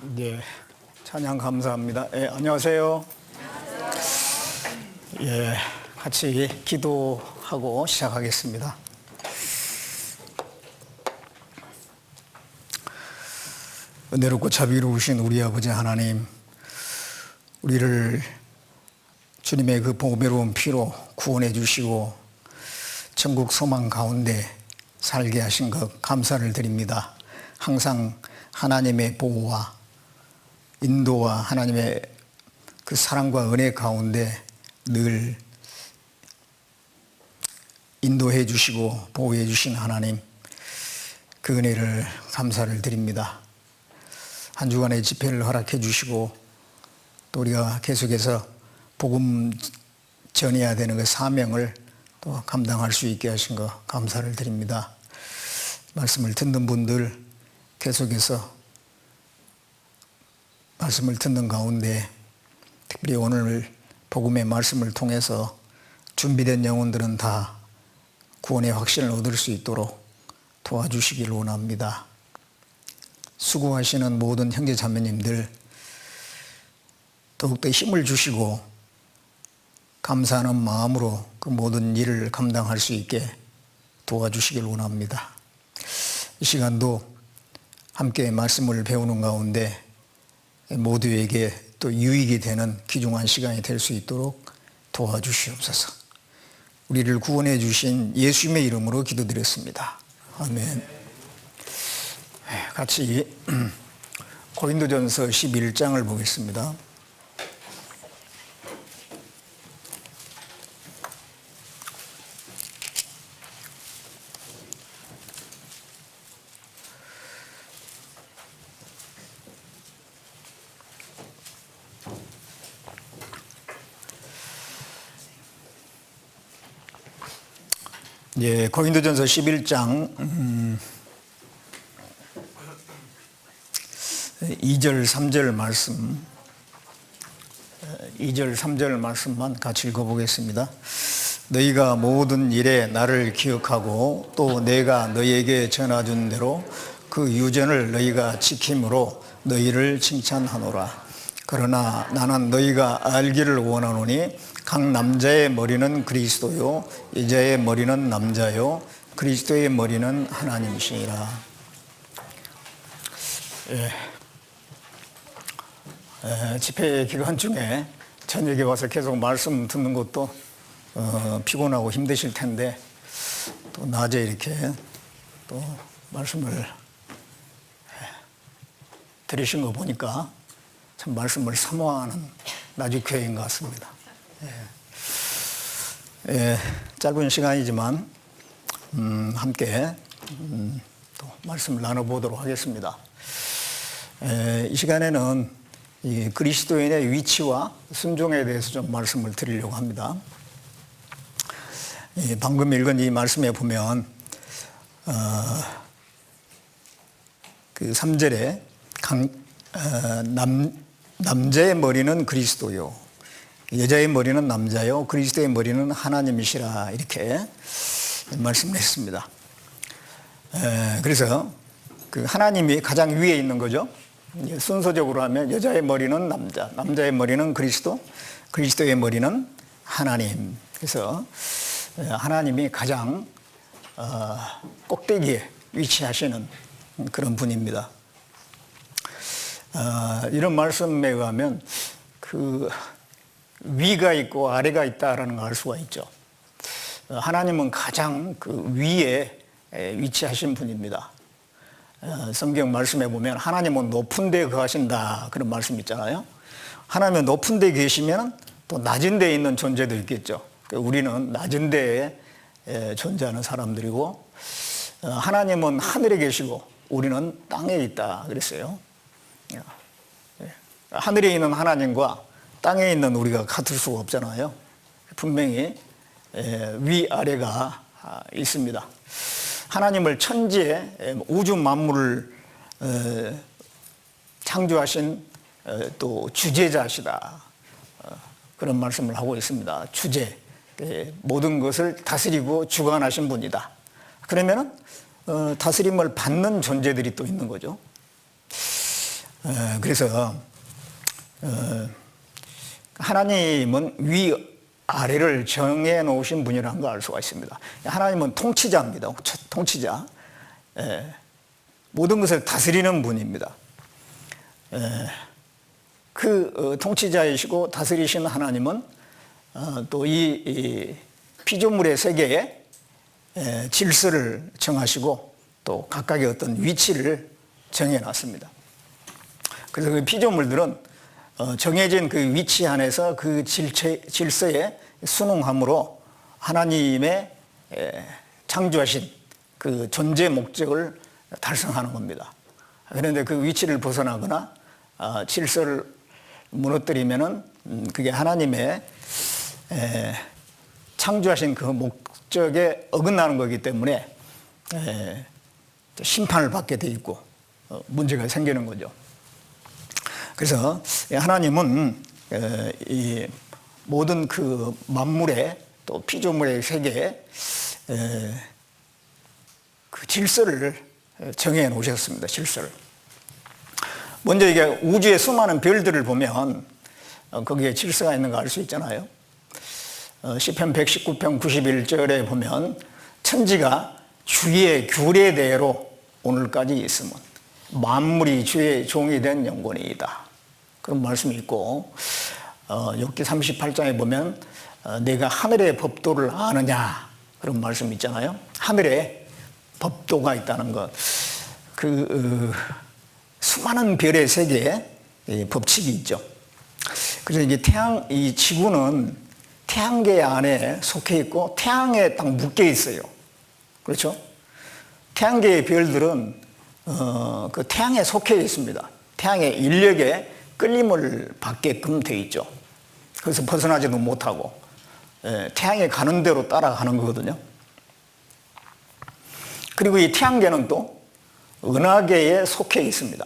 네, 찬양 감사합니다. 안녕하세요. 같이 기도하고 시작하겠습니다. 은혜롭고 자비로우신 우리 아버지 하나님, 우리를 주님의 그 보배로운 피로 구원해 주시고 천국 소망 가운데 살게 하신 것 감사를 드립니다. 항상 하나님의 보호와 인도와 하나님의 그 사랑과 은혜 가운데 늘 인도해 주시고 보호해 주신 하나님, 그 은혜를 감사를 드립니다. 한 주간의 집회를 허락해 주시고 또 우리가 계속해서 복음 전해야 되는 그 사명을 또 감당할 수 있게 하신 것 감사를 드립니다. 말씀을 듣는 분들 계속해서 말씀을 듣는 가운데 특별히 오늘 복음의 말씀을 통해서 준비된 영혼들은 다 구원의 확신을 얻을 수 있도록 도와주시길 원합니다. 수고하시는 모든 형제 자매님들 더욱더 힘을 주시고 감사하는 마음으로 그 모든 일을 감당할 수 있게 도와주시길 원합니다. 이 시간도 함께 말씀을 배우는 가운데 모두에게 또 유익이 되는 귀중한 시간이 될 수 있도록 도와주시옵소서. 우리를 구원해 주신 예수님의 이름으로 기도드렸습니다. 아멘. 같이 고린도전서 11장을 보겠습니다. 고린도전서 11장 2절 3절 말씀 2절 3절 말씀만 같이 읽어보겠습니다. 너희가 모든 일에 나를 기억하고 또 내가 너희에게 전해준 대로 그 유전을 너희가 지킴으로 너희를 칭찬하노라. 그러나 나는 너희가 알기를 원하노니 각 남자의 머리는 그리스도요 여자의 머리는 남자요 그리스도의 머리는 하나님이시니라. 집회 기간 중에 저녁에 와서 계속 말씀 듣는 것도 피곤하고 힘드실 텐데 또 낮에 이렇게 또 말씀을 들으신 거 보니까 참 말씀을 사모하는 나주교회인 것 같습니다. 짧은 시간이지만 함께 또 말씀을 나눠보도록 하겠습니다. 이 시간에는 이 그리스도인의 위치와 순종에 대해서 좀 말씀을 드리려고 합니다. 방금 읽은 이 말씀에 보면 그 3절에 남자의 머리는 그리스도요 여자의 머리는 남자요 그리스도의 머리는 하나님이시라 이렇게 말씀을 했습니다. 그래서 그 하나님이 가장 위에 있는 거죠. 순서적으로 하면 여자의 머리는 남자, 남자의 머리는 그리스도, 그리스도의 머리는 하나님. 그래서 하나님이 가장 꼭대기에 위치하시는 그런 분입니다. 이런 말씀에 의하면 그 위가 있고 아래가 있다라는 걸 알 수가 있죠. 하나님은 가장 그 위에 위치하신 분입니다. 성경 말씀에 보면 하나님은 높은 데 거하신다 그런 말씀 있잖아요. 하나님은 높은 데 계시면 또 낮은 데에 있는 존재도 있겠죠. 우리는 낮은 데에 존재하는 사람들이고 하나님은 하늘에 계시고 우리는 땅에 있다 그랬어요. 하늘에 있는 하나님과 땅에 있는 우리가 같을 수가 없잖아요. 분명히 위아래가 있습니다. 하나님을 천지에 우주 만물을 창조하신 또 주재자시다 그런 말씀을 하고 있습니다. 주재, 모든 것을 다스리고 주관하신 분이다. 그러면 다스림을 받는 존재들이 또 있는 거죠. 그래서 하나님은 위 아래를 정해 놓으신 분이라는 걸 알 수가 있습니다. 하나님은 통치자입니다. 통치자. 모든 것을 다스리는 분입니다. 그 통치자이시고 다스리신 하나님은 또 이 피조물의 세계에 질서를 정하시고 또 각각의 어떤 위치를 정해놨습니다. 그래서 그 피조물들은 정해진 그 위치 안에서 그 질서에 순응함으로 하나님의 창조하신 그 존재 목적을 달성하는 겁니다. 그런데 그 위치를 벗어나거나 질서를 무너뜨리면은 그게 하나님의 창조하신 그 목적에 어긋나는 거기 때문에 심판을 받게 돼 있고 문제가 생기는 거죠. 그래서 하나님은 이 모든 그 만물의 또 피조물의 세계에 그 질서를 정해 놓으셨습니다. 질서를. 먼저 이게 우주의 수많은 별들을 보면 거기에 질서가 있는 거 알 수 있잖아요. 시편 119편 91절에 보면 천지가 주의 규례대로 오늘까지 있으면 만물이 주의 종이 된 영광이다. 그런 말씀이 있고 욥기 38장에 보면 내가 하늘의 법도를 아느냐 그런 말씀이 있잖아요. 하늘에 법도가 있다는 것. 수많은 별의 세계에 법칙이 있죠. 그래서 이게 이 지구는 태양계 안에 속해 있고 태양에 딱 묶여 있어요. 그렇죠? 태양계의 별들은 그 태양에 속해 있습니다. 태양의 인력에 끌림을 받게끔 돼 있죠. 그래서 벗어나지도 못하고 태양에 가는 대로 따라가는 거거든요. 그리고 이 태양계는 또 은하계에 속해 있습니다.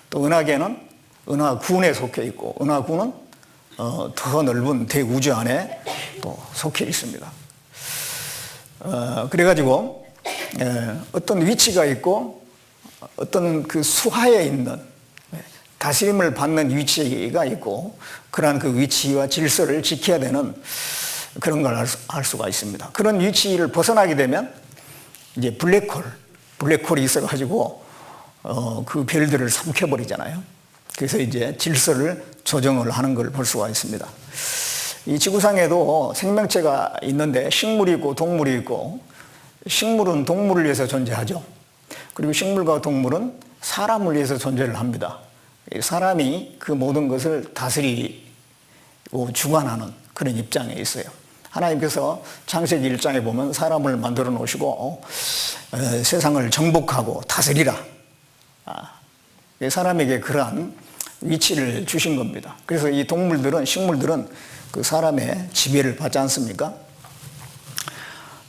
또 은하계는 은하군에 속해 있고 은하군은 더 넓은 대우주 안에 또 속해 있습니다. 그래가지고 어떤 위치가 있고 어떤 그 수하에 있는 다스림을 받는 위치가 있고 그러한 그 위치와 질서를 지켜야 되는 그런 걸 알 수가 있습니다. 그런 위치를 벗어나게 되면 이제 블랙홀이 있어가지고 그 별들을 삼켜버리잖아요. 그래서 이제 질서를 조정을 하는 걸 볼 수가 있습니다. 이 지구상에도 생명체가 있는데 식물이 있고 동물이 있고 식물은 동물을 위해서 존재하죠. 그리고 식물과 동물은 사람을 위해서 존재를 합니다. 사람이 그 모든 것을 다스리고 주관하는 그런 입장에 있어요. 하나님께서 창세기 1장에 보면 사람을 만들어 놓으시고 세상을 정복하고 다스리라. 사람에게 그러한 위치를 주신 겁니다. 그래서 이 동물들은, 식물들은 그 사람의 지배를 받지 않습니까?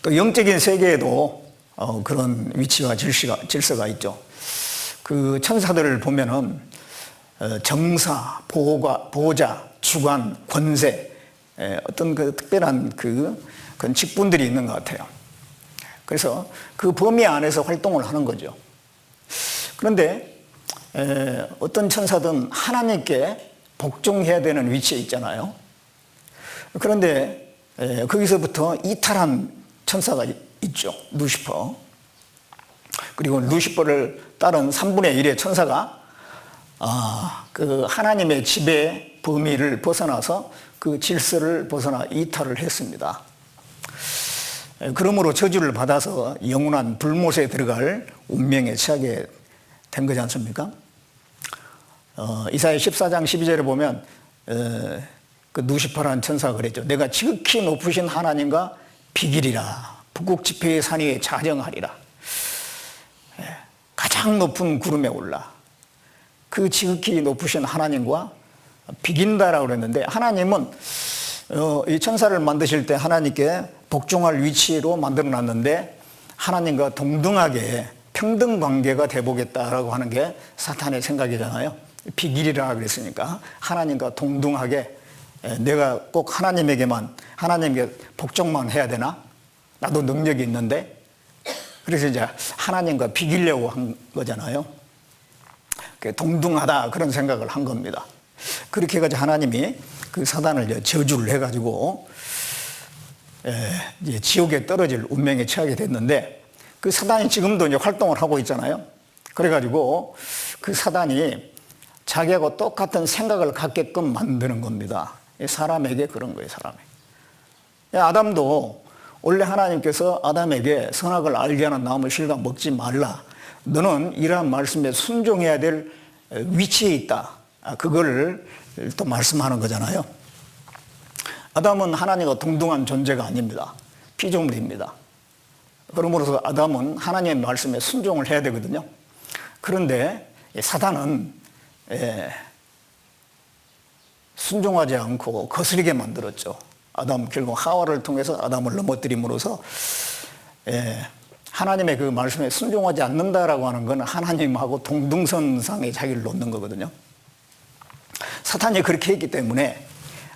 또 영적인 세계에도 그런 위치와 질서가 있죠. 그 천사들을 보면은 정사, 보호자, 주관, 권세, 어떤 그 특별한 그런 직분들이 있는 것 같아요. 그래서 그 범위 안에서 활동을 하는 거죠. 그런데 어떤 천사든 하나님께 복종해야 되는 위치에 있잖아요. 그런데 거기서부터 이탈한 천사가 있죠. 루시퍼. 그리고 루시퍼를 따른 3분의 1의 천사가 그 하나님의 지배 범위를 벗어나서 그 질서를 벗어나 이탈을 했습니다. 그러므로 저주를 받아서 영원한 불못에 들어갈 운명에 처하게 된 거지 않습니까? 이사야 14장 12절에 보면 그 누시퍼라는 천사가 그랬죠. 내가 지극히 높으신 하나님과 비기리라. 북극 지폐의 산 위에 자정하리라. 가장 높은 구름에 올라 그 지극히 높으신 하나님과 비긴다라고 그랬는데 하나님은 이 천사를 만드실 때 하나님께 복종할 위치로 만들어 놨는데 하나님과 동등하게 평등 관계가 돼보겠다라고 하는 게 사탄의 생각이잖아요. 비길이라 그랬으니까 하나님과 동등하게 내가 꼭 하나님께 복종만 해야 되나? 나도 능력이 있는데 그래서 이제 하나님과 비기려고 한 거잖아요. 동등하다 그런 생각을 한 겁니다. 그렇게 해가지고 하나님이 그 사단을 저주를 해가지고 이제 지옥에 떨어질 운명에 처하게 됐는데, 그 사단이 지금도 이제 활동을 하고 있잖아요. 그래가지고 그 사단이 자기하고 똑같은 생각을 갖게끔 만드는 겁니다. 사람에게 그런 거예요, 사람에게. 아담도 원래 하나님께서 아담에게 선악을 알게 하는 나무의 실과 먹지 말라, 너는 이러한 말씀에 순종해야 될 위치에 있다, 그걸 또 말씀하는 거잖아요. 아담은 하나님과 동등한 존재가 아닙니다. 피조물입니다. 그러므로서 아담은 하나님의 말씀에 순종을 해야 되거든요. 그런데 사단은 순종하지 않고 거스르게 만들었죠. 아담, 결국 하와를 통해서 아담을 넘어뜨림으로써 하나님의 그 말씀에 순종하지 않는다라고 하는 건 하나님하고 동등선상에 자기를 놓는 거거든요. 사탄이 그렇게 했기 때문에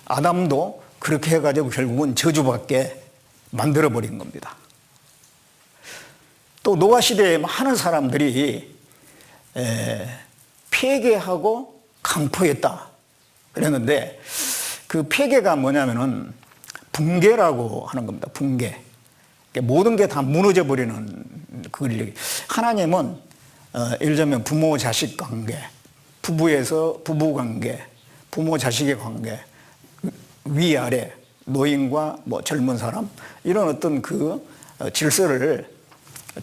아담도 그렇게 해가지고 결국은 저주받게 만들어버린 겁니다. 또 노아 시대에 많은 사람들이 폐괴하고 강포했다 그랬는데, 그 폐괴가 뭐냐면은 붕괴라고 하는 겁니다. 붕괴. 모든 게 다 무너져 버리는 그걸 얘기. 하나님은 예를 들면 부모 자식 관계, 부부에서 부부 관계, 부모 자식의 관계, 위아래, 노인과 뭐 젊은 사람, 이런 어떤 그 질서를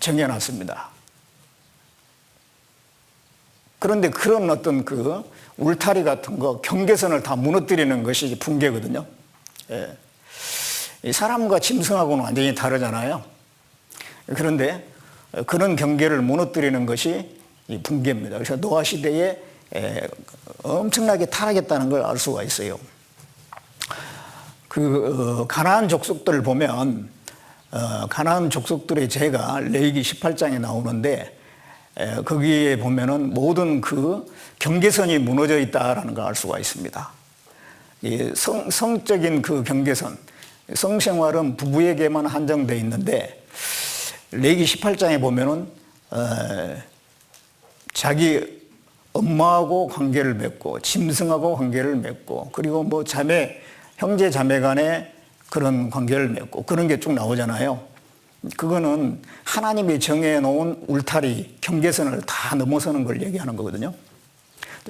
정해놨습니다. 그런데 그런 어떤 그 울타리 같은 거, 경계선을 다 무너뜨리는 것이 붕괴거든요. 사람과 짐승하고는 완전히 다르잖아요. 그런데 그런 경계를 무너뜨리는 것이 이 붕괴입니다. 그래서 노아 시대에 엄청나게 타락했다는 걸 알 수가 있어요. 그 가나안 족속들을 보면 가나안 족속들의 죄가 레위기 18장에 나오는데, 거기에 보면은 모든 그 경계선이 무너져 있다라는 걸 알 수가 있습니다. 이 성적인 그 경계선, 성생활은 부부에게만 한정되어 있는데, 레위기 18장에 보면은 자기 엄마하고 관계를 맺고 짐승하고 관계를 맺고, 그리고 뭐 형제 자매 간에 그런 관계를 맺고, 그런 게 쭉 나오잖아요. 그거는 하나님이 정해놓은 울타리, 경계선을 다 넘어서는 걸 얘기하는 거거든요.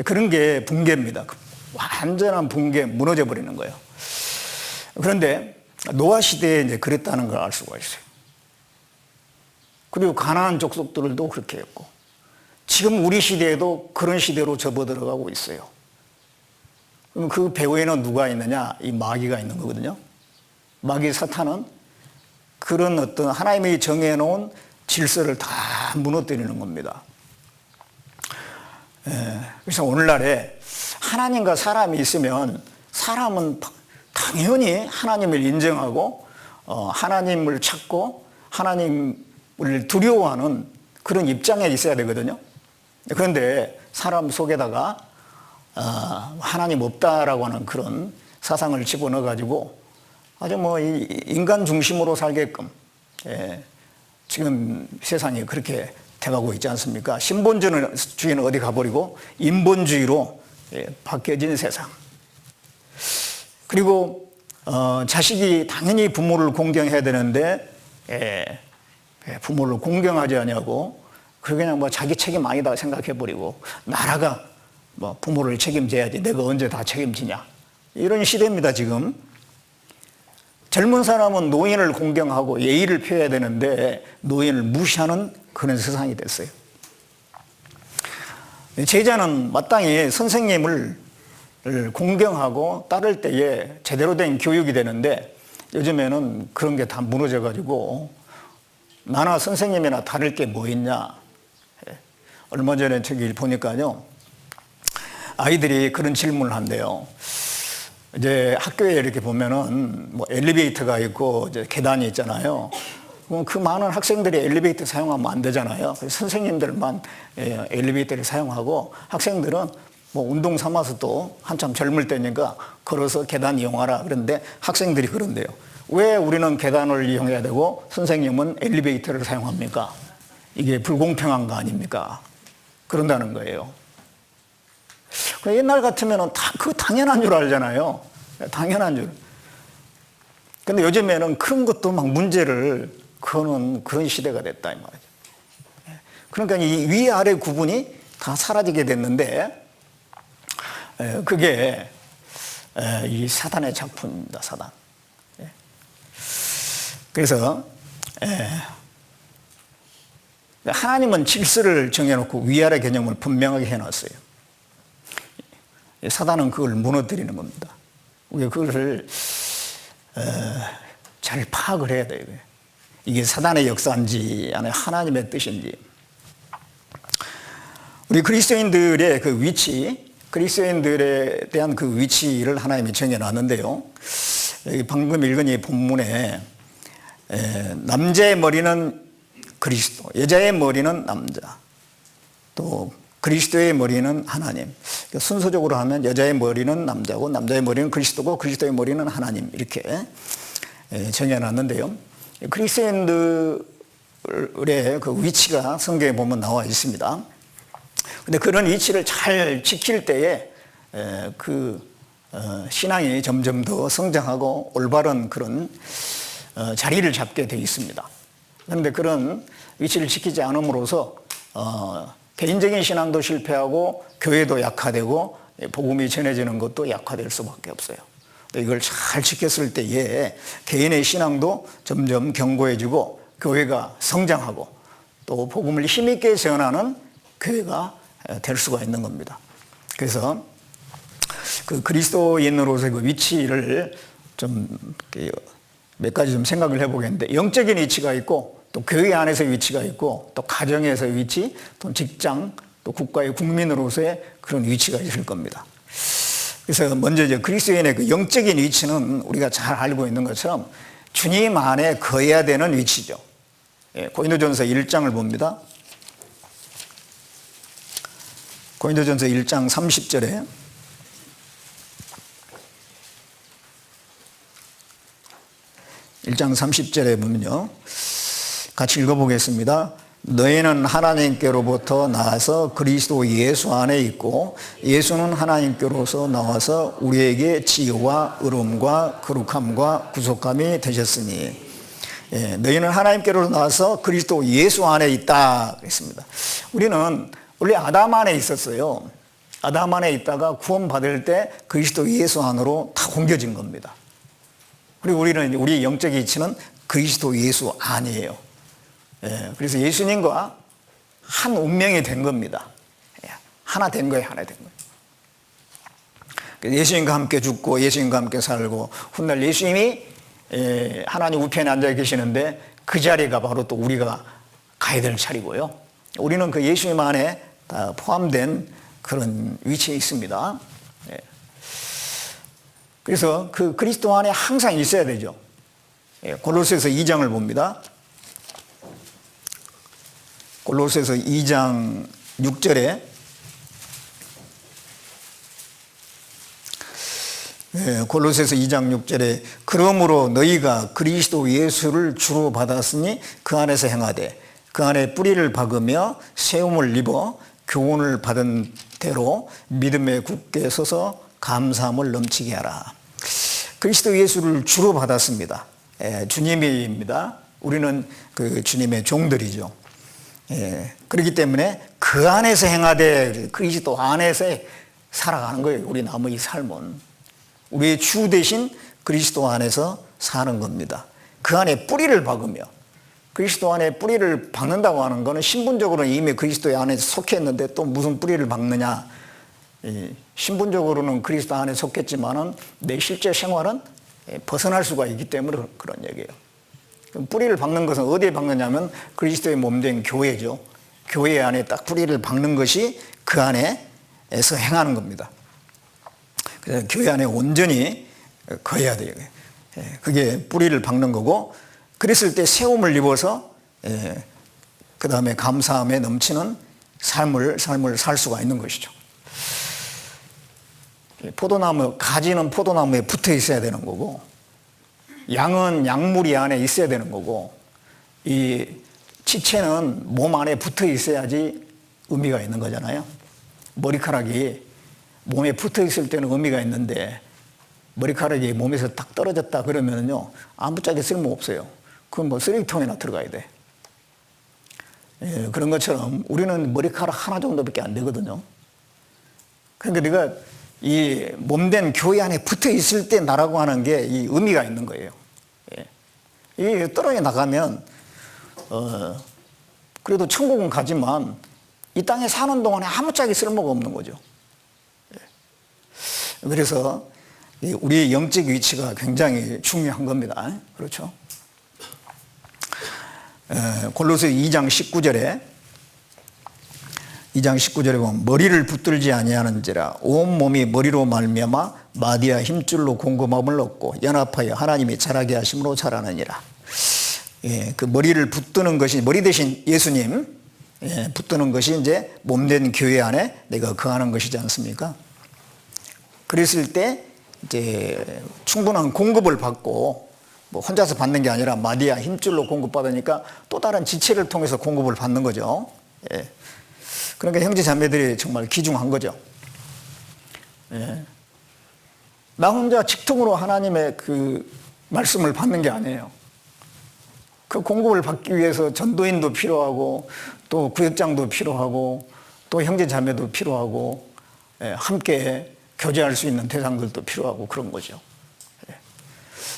그런 게 붕괴입니다. 완전한 붕괴, 무너져 버리는 거예요. 그런데 노아 시대에 이제 그랬다는 걸 알 수가 있어요. 그리고 가나안 족속들도 그렇게 했고, 지금 우리 시대에도 그런 시대로 접어들어가고 있어요. 그럼 그 배후에는 누가 있느냐? 이 마귀가 있는 거거든요. 마귀 사탄은 그런 어떤 하나님이 정해놓은 질서를 다 무너뜨리는 겁니다. 그래서 오늘날에 하나님과 사람이 있으면 사람은 당연히 하나님을 인정하고 하나님을 찾고 하나님을 두려워하는 그런 입장에 있어야 되거든요. 그런데 사람 속에다가 하나님 없다라고 하는 그런 사상을 집어넣어 가지고 아주 뭐 인간 중심으로 살게끔 지금 세상이 그렇게 돼가고 있지 않습니까? 신본주의는 어디 가버리고 인본주의로 바뀌어진 세상. 그리고 자식이 당연히 부모를 공경해야 되는데 부모를 공경하지 않냐고, 그냥 뭐 자기 책임 아니다 생각해버리고, 나라가 뭐 부모를 책임져야지 내가 언제 다 책임지냐, 이런 시대입니다 지금. 젊은 사람은 노인을 공경하고 예의를 표해야 되는데 노인을 무시하는 그런 세상이 됐어요. 제자는 마땅히 선생님을 공경하고 따를 때에 제대로 된 교육이 되는데, 요즘에는 그런 게 다 무너져 가지고 나나 선생님이나 다를 게 뭐 있냐. 얼마 전에 저기 보니까요, 아이들이 그런 질문을 한대요. 이제 학교에 이렇게 보면은 뭐 엘리베이터가 있고 이제 계단이 있잖아요. 그 많은 학생들이 엘리베이터 사용하면 안 되잖아요. 그래서 선생님들만 엘리베이터를 사용하고, 학생들은 뭐 운동 삼아서 또 한참 젊을 때니까 걸어서 계단 이용하라. 그런데 학생들이 그런데요, 왜 우리는 계단을 이용해야 되고 선생님은 엘리베이터를 사용합니까? 이게 불공평한 거 아닙니까? 그런다는 거예요. 옛날 같으면 그 당연한 줄 알잖아요. 당연한 줄. 근데 요즘에는 큰 것도 막 문제를 거는 그런 시대가 됐다 이 말이죠. 그러니까 이 위아래 구분이 다 사라지게 됐는데, 그게 이 사단의 작품입니다. 사단. 그래서 하나님은 질서를 정해놓고 위아래 개념을 분명하게 해놨어요. 사단은 그걸 무너뜨리는 겁니다. 우리가 그것을 잘 파악을 해야 돼요. 이게 사단의 역사인지 아니면 하나님의 뜻인지. 우리 그리스도인들의 그 위치, 그리스도인들에 대한 그 위치를 하나님이 정해놨는데요. 방금 읽은 이 본문에 남자의 머리는 그리스도, 여자의 머리는 남자, 또 그리스도의 머리는 하나님. 순서적으로 하면 여자의 머리는 남자고 남자의 머리는 그리스도고 그리스도의 머리는 하나님, 이렇게 정해놨는데요. 그리스도인들의 그 위치가 성경에 보면 나와 있습니다. 근데 그런 위치를 잘 지킬 때에 신앙이 점점 더 성장하고 올바른 그런 자리를 잡게 되어 있습니다. 그런데 그런 위치를 지키지 않음으로써 개인적인 신앙도 실패하고 교회도 약화되고 복음이 전해지는 것도 약화될 수밖에 없어요. 이걸 잘 지켰을 때에 개인의 신앙도 점점 견고해지고 교회가 성장하고 또 복음을 힘있게 전하는 교회가 될 수가 있는 겁니다. 그래서 그 그리스도인으로서의 그 위치를 좀 몇 가지 좀 생각을 해보겠는데, 영적인 위치가 있고 또 교회 안에서의 위치가 있고 또 가정에서의 위치, 또 직장, 또 국가의 국민으로서의 그런 위치가 있을 겁니다. 그래서 먼저 이제 그리스도인의 그 영적인 위치는 우리가 잘 알고 있는 것처럼 주님 안에 거해야 되는 위치죠. 고린도전서 1장을 봅니다. 고린도전서 1장 30절에 보면요, 같이 읽어보겠습니다. 너희는 하나님께로부터 나와서 그리스도 예수 안에 있고 예수는 하나님께로서 나와서 우리에게 지혜와 의로움과 거룩함과 구속함이 되셨으니, 너희는 하나님께로 나와서 그리스도 예수 안에 있다 그랬습니다. 우리는 원래 아담 안에 있었어요. 아담 안에 있다가 구원받을 때 그리스도 예수 안으로 다 옮겨진 겁니다. 그리고 우리 영적 위치는 그리스도 예수 안이에요. 그래서 예수님과 한 운명이 된 겁니다. 하나 된 거예요, 하나 된 거예요. 예수님과 함께 죽고 예수님과 함께 살고, 훗날 예수님이 하나님 우편에 앉아 계시는데 그 자리가 바로 또 우리가 가야 될 자리고요. 우리는 그 예수님 안에 다 포함된 그런 위치에 있습니다. 그래서 그 그리스도 안에 항상 있어야 되죠. 골로새서 2장을 봅니다. 골로새서 2장 6절에 골로새서 2장 6절에 그러므로 너희가 그리스도 예수를 주로 받았으니 그 안에서 행하되 그 안에 뿌리를 박으며 세움을 입어 교훈을 받은 대로 믿음에 굳게 서서 감사함을 넘치게 하라. 그리스도 예수를 주로 받았습니다. 주님입니다. 우리는 그 주님의 종들이죠. 그렇기 때문에 그 안에서 행하되 그리스도 안에서 살아가는 거예요. 우리 남의 삶은 우리의 주 대신 그리스도 안에서 사는 겁니다. 그 안에 뿌리를 박으며, 그리스도 안에 뿌리를 박는다고 하는 것은 신분적으로는 이미 그리스도 안에 속해 있는데 또 무슨 뿌리를 박느냐. 신분적으로는 그리스도 안에 속했지만은 내 실제 생활은 벗어날 수가 있기 때문에 그런 얘기예요. 뿌리를 박는 것은 어디에 박느냐면 그리스도의 몸된 교회죠. 교회 안에 딱 뿌리를 박는 것이 그 안에서 행하는 겁니다. 그래서 교회 안에 온전히 거해야 돼요. 그게 뿌리를 박는 거고, 그랬을 때 세움을 입어서 그 다음에 감사함에 넘치는 삶을 살 수가 있는 것이죠. 포도나무, 가지는 포도나무에 붙어 있어야 되는 거고, 양은 양무리 안에 있어야 되는 거고, 이 지체는 몸 안에 붙어 있어야지 의미가 있는 거잖아요. 머리카락이 몸에 붙어 있을 때는 의미가 있는데 머리카락이 몸에서 딱 떨어졌다 그러면은요 아무짝에 쓸모 없어요. 그건 뭐 쓰레기통에나 들어가야 돼. 예, 그런 것처럼 우리는 머리카락 하나 정도밖에 안 되거든요. 그러니까 내가 이 몸된 교회 안에 붙어 있을 때 나라고 하는 게 이 의미가 있는 거예요. 예. 이게 떨어져 나가면 그래도 천국은 가지만 이 땅에 사는 동안에 아무짝에 쓸모가 없는 거죠. 예. 그래서 우리의 영적 위치가 굉장히 중요한 겁니다. 그렇죠? 골로새 2장 19절에 보면 머리를 붙들지 아니하는지라 온 몸이 머리로 말미암아 마디와 힘줄로 공급함을 얻고 연합하여 하나님이 자라게 하심으로 자라느니라. 예, 그 머리를 붙드는 것이 머리 대신 예수님 붙드는 것이 이제 몸된 교회 안에 내가 거하는 것이지 않습니까? 그랬을 때 이제 충분한 공급을 받고 뭐 혼자서 받는 게 아니라 마디와 힘줄로 공급받으니까 또 다른 지체를 통해서 공급을 받는 거죠. 예. 그러니까 형제 자매들이 정말 귀중한 거죠. 예. 나 혼자 직통으로 하나님의 그 말씀을 받는 게 아니에요. 그 공급을 받기 위해서 전도인도 필요하고 또 구역장도 필요하고 또 형제 자매도 필요하고 함께 교제할 수 있는 대상들도 필요하고 그런 거죠.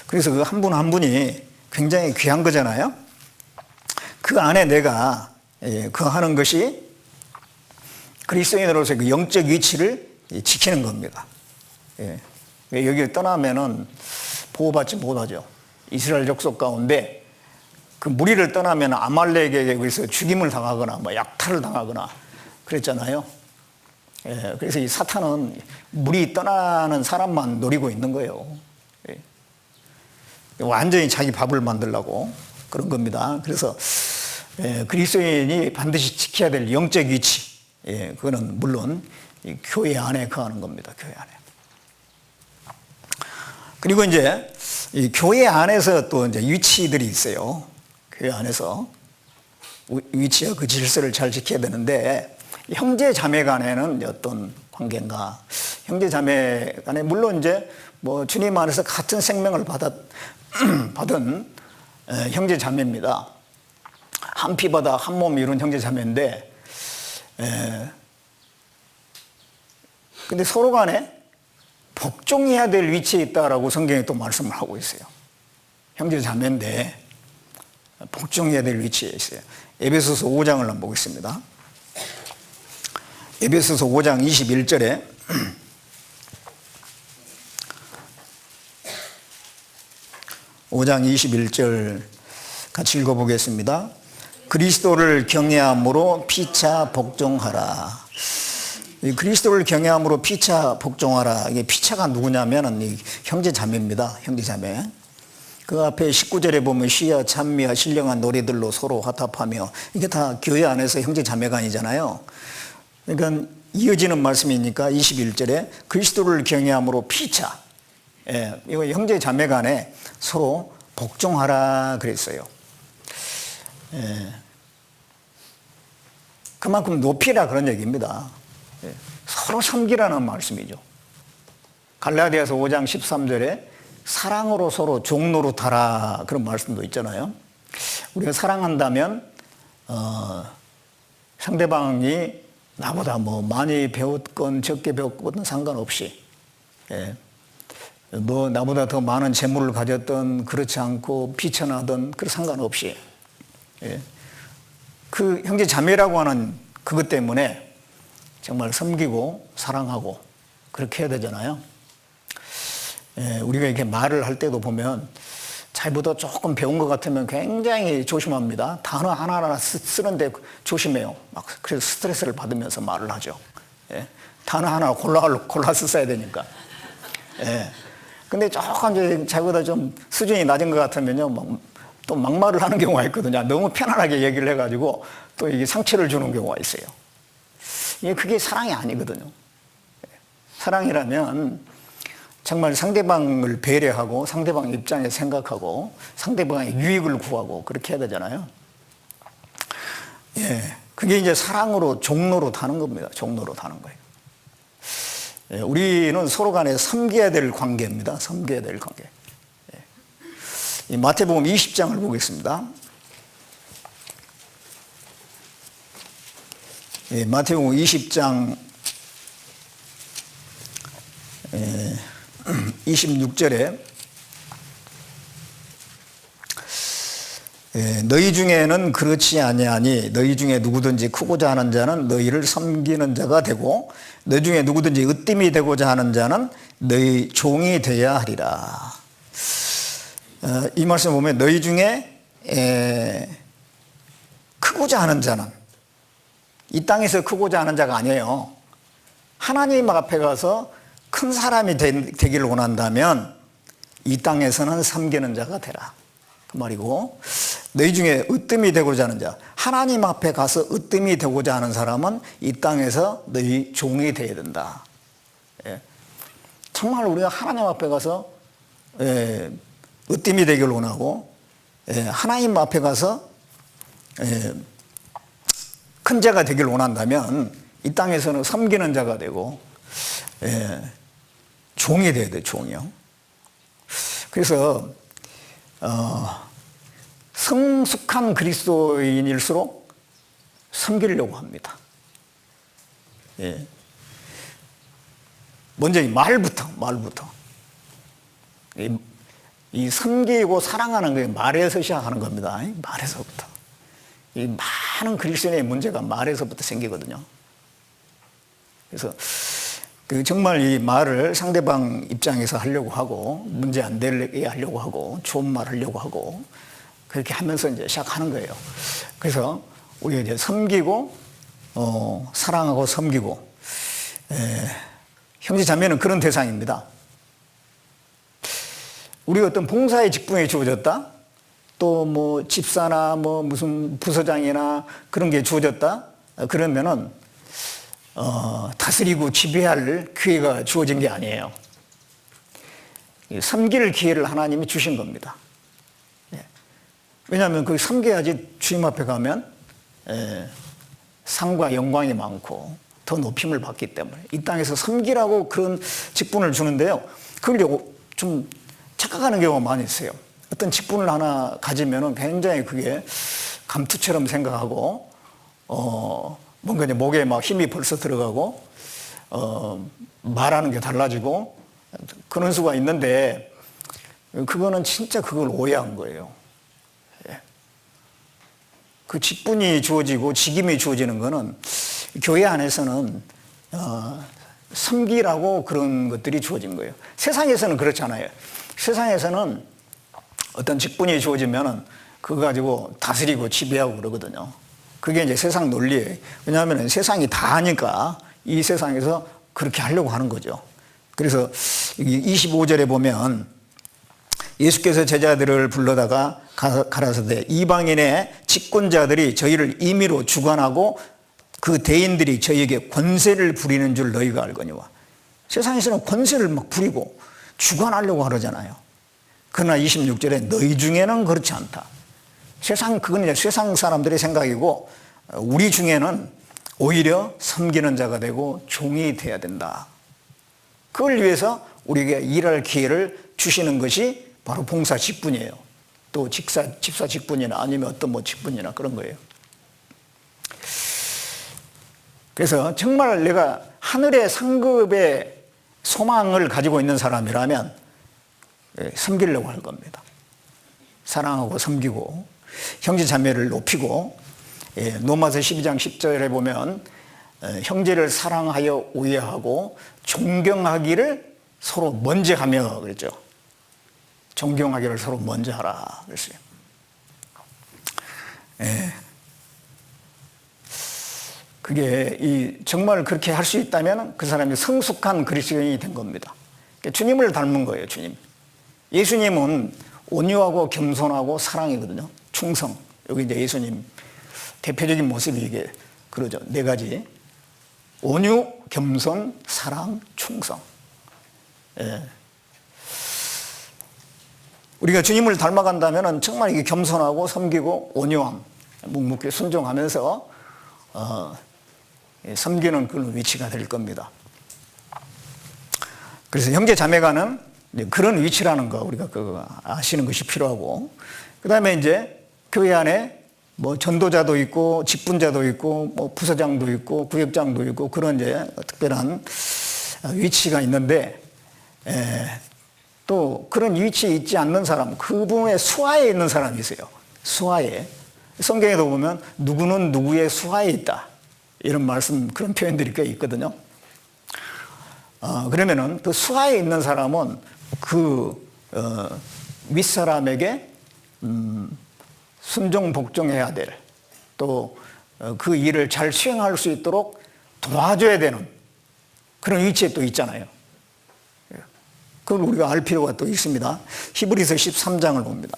그래서 그 한 분 한 분이 굉장히 귀한 거잖아요. 그 안에 내가 거하는 것이 그리스도인으로서의 그 영적 위치를 지키는 겁니다. 여기 떠나면은 보호받지 못하죠. 이스라엘 족속 가운데 그 무리를 떠나면 아말렉에게 의해서 죽임을 당하거나 뭐 약탈을 당하거나 그랬잖아요. 그래서 이 사탄은 무리 떠나는 사람만 노리고 있는 거예요. 완전히 자기 밥을 만들려고 그런 겁니다. 그래서 그리스도인이 반드시 지켜야 될 영적 위치, 그거는 물론 이 교회 안에 거하는 겁니다. 교회 안에. 그리고 이제 이 교회 안에서 또 이제 위치들이 있어요. 교회 안에서 위치와 그 질서를 잘 지켜야 되는데 형제 자매 간에는 어떤 관계인가? 형제 자매 간에 물론 이제 뭐 주님 안에서 같은 생명을 받은 형제 자매입니다. 한 피바다 한 몸 이룬 형제 자매인데, 근데 서로 간에 복종해야 될 위치에 있다라고 성경이 또 말씀을 하고 있어요. 형제 자매인데 복종해야 될 위치에 있어요. 에베소서 5장을 한번 보겠습니다. 에베소서 5장 21절에 (5장 21절) 같이 읽어보겠습니다. 그리스도를 경외함으로 피차 복종하라. 그리스도를 경외함으로 피차 복종하라. 이게 피차가 누구냐면은 이 형제 자매입니다. 형제 자매. 그 앞에 19절에 보면 시와 찬미와 신령한 노래들로 서로 화답하며, 이게 다 교회 안에서 형제 자매간이잖아요. 그러니까 이어지는 말씀이니까 21절에 그리스도를 경외함으로 피차, 이거 형제 자매 간에 서로 복종하라 그랬어요. 그만큼 높이라 그런 얘기입니다. 서로 섬기라는 말씀이죠. 갈라디아서 5장 13절에 사랑으로 서로 종노릇하라 그런 말씀도 있잖아요. 우리가 사랑한다면 상대방이 나보다 뭐 많이 배웠건 적게 배웠건 상관없이, 뭐 나보다 더 많은 재물을 가졌던 그렇지 않고 비천하던 그 상관없이, 그 형제 자매라고 하는 그것 때문에 정말 섬기고 사랑하고 그렇게 해야 되잖아요. 우리가 이렇게 말을 할 때도 보면 자기보다 조금 배운 것 같으면 굉장히 조심합니다. 단어 하나하나 쓰는데 조심해요. 막 그래서 스트레스를 받으면서 말을 하죠. 단어 하나 골라 써야 되니까. 근데 조금 이제 자기보다 좀 수준이 낮은 것 같으면요, 또 막말을 하는 경우가 있거든요. 너무 편안하게 얘기를 해가지고 또 이게 상처를 주는 경우가 있어요. 그게 사랑이 아니거든요. 사랑이라면 정말 상대방을 배려하고 상대방 입장에 생각하고 상대방의 유익을 구하고 그렇게 해야 되잖아요. 그게 이제 사랑으로 종로로 타는 겁니다. 종로로 타는 거예요. 우리는 서로 간에 섬겨야 될 관계입니다. 섬겨야 될 관계. 이 마태복음 20장을 보겠습니다. 마태복음 20장 26절에 너희 중에는 그렇지 아니하니 너희 중에 누구든지 크고자 하는 자는 너희를 섬기는 자가 되고 너희 중에 누구든지 으뜸이 되고자 하는 자는 너희 종이 되어야 하리라. 이 말씀 보면 너희 중에 크고자 하는 자는, 이 땅에서 크고자 하는 자가 아니에요. 하나님 앞에 가서 큰 사람이 되기를 원한다면 이 땅에서는 섬기는 자가 되라, 그 말이고, 너희 중에 으뜸이 되고자 하는 자, 하나님 앞에 가서 으뜸이 되고자 하는 사람은 이 땅에서 너희 종이 되어야 된다. 정말 우리가 하나님 앞에 가서 으뜸이 되기를 원하고, 하나님 앞에 가서 큰 자가 되기를 원한다면 이 땅에서는 섬기는 자가 되고 종이 되어야 돼, 종이요. 그래서 성숙한 그리스도인일수록 섬기려고 합니다. 먼저 이 말부터 이 섬기고 사랑하는 게 말에서 시작하는 겁니다. 말에서부터. 이 많은 그리스도인의 문제가 말에서부터 생기거든요. 그래서 정말 이 말을 상대방 입장에서 하려고 하고, 문제 안 되게 하려고 하고, 좋은 말 하려고 하고, 그렇게 하면서 이제 시작하는 거예요. 그래서 우리가 이제 섬기고, 사랑하고 섬기고, 형제 자매는 그런 대상입니다. 우리가 어떤 봉사의 직분이 주어졌다, 또 뭐 집사나 뭐 무슨 부서장이나 그런 게 주어졌다, 그러면은 다스리고 지배할 기회가 주어진 게 아니에요. 섬길 기회를 하나님이 주신 겁니다. 왜냐하면 그 섬겨야지 주님 앞에 가면 상과 영광이 많고 더 높임을 받기 때문에 이 땅에서 섬기라고 그런 직분을 주는데요, 그걸 좀 착각하는 경우가 많이 있어요. 어떤 직분을 하나 가지면은 굉장히 그게 감투처럼 생각하고, 뭔가 이제 목에 막 힘이 벌써 들어가고, 말하는 게 달라지고, 그런 수가 있는데, 그거는 진짜 그걸 오해한 거예요. 그 직분이 주어지고 직임이 주어지는 거는 교회 안에서는, 섬기라고 그런 것들이 주어진 거예요. 세상에서는 그렇잖아요. 세상에서는 어떤 직분이 주어지면은 그거 가지고 다스리고 지배하고 그러거든요. 그게 이제 세상 논리예요. 왜냐하면 세상이 다 하니까 이 세상에서 그렇게 하려고 하는 거죠. 그래서 25절에 보면 예수께서 제자들을 불러다가 가라사대 이방인의 직권자들이 저희를 임의로 주관하고 그 대인들이 저희에게 권세를 부리는 줄 너희가 알거니와. 세상에서는 권세를 막 부리고 주관하려고 하잖아요. 그러나 26절에 너희 중에는 그렇지 않다. 그건 이제 세상 사람들의 생각이고, 우리 중에는 오히려 섬기는 자가 되고 종이 돼야 된다. 그걸 위해서 우리에게 일할 기회를 주시는 것이 바로 봉사 직분이에요. 또 집사 직분이나 아니면 어떤 뭐 직분이나 그런 거예요. 그래서 정말 내가 하늘의 상급의 소망을 가지고 있는 사람이라면 섬기려고 할 겁니다. 사랑하고 섬기고 형제 자매를 높이고, 로마서 12장 10절에 보면 형제를 사랑하여 우애하고 존경하기를 서로 먼저 하며 그랬죠. 존경하기를 서로 먼저 하라 그랬어요. 그게 정말 그렇게 할 수 있다면 그 사람이 성숙한 그리스도인이 된 겁니다. 주님을 닮은 거예요. 예수님은 온유하고 겸손하고 사랑이거든요. 충성. 여기 이제 예수님 대표적인 모습이 이게 그러죠. 4가지. 온유, 겸손, 사랑, 충성. 우리가 주님을 닮아간다면 정말 이게 겸손하고 섬기고 온유함, 묵묵히 순종하면서 섬기는 그런 위치가 될 겁니다. 그래서 형제 자매간은 그런 위치라는 거 우리가 아시는 것이 필요하고, 그 다음에 이제 교회 안에 뭐 전도자도 있고 직분자도 있고 뭐 부서장도 있고 구역장도 있고 그런 이제 특별한 위치가 있는데, 또 그런 위치에 있지 않는 사람, 그분의 수하에 있는 사람이 있어요. 수하에. 성경에도 보면 누구는 누구의 수하에 있다, 이런 말씀, 그런 표현들이 꽤 있거든요. 그러면은 그 수하에 있는 사람은 윗사람에게 순종 복종해야 될, 또 그 일을 잘 수행할 수 있도록 도와줘야 되는 그런 위치에 또 있잖아요. 그걸 우리가 알 필요가 또 있습니다. 히브리서 13장을 봅니다.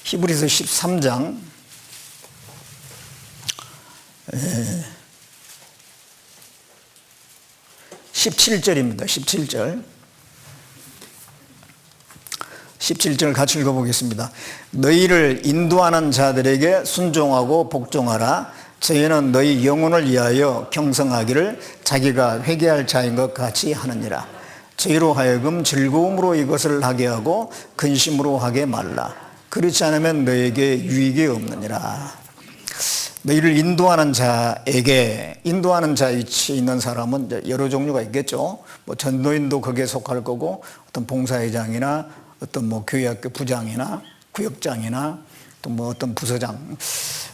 히브리서 13장 17절입니다. 17절 같이 읽어보겠습니다. 너희를 인도하는 자들에게 순종하고 복종하라. 저희는 너희 영혼을 위하여 경성하기를 자기가 회개할 자인 것 같이 하느니라. 저희로 하여금 즐거움으로 이것을 하게 하고 근심으로 하게 말라. 그렇지 않으면 너에게 유익이 없느니라. 너희를 인도하는 자에게, 인도하는 자 위치에 있는 사람은 여러 종류가 있겠죠. 뭐 전도인도 거기에 속할 거고, 어떤 봉사회장이나 어떤 뭐 교회학교 부장이나 구역장이나 또 뭐 어떤 부서장,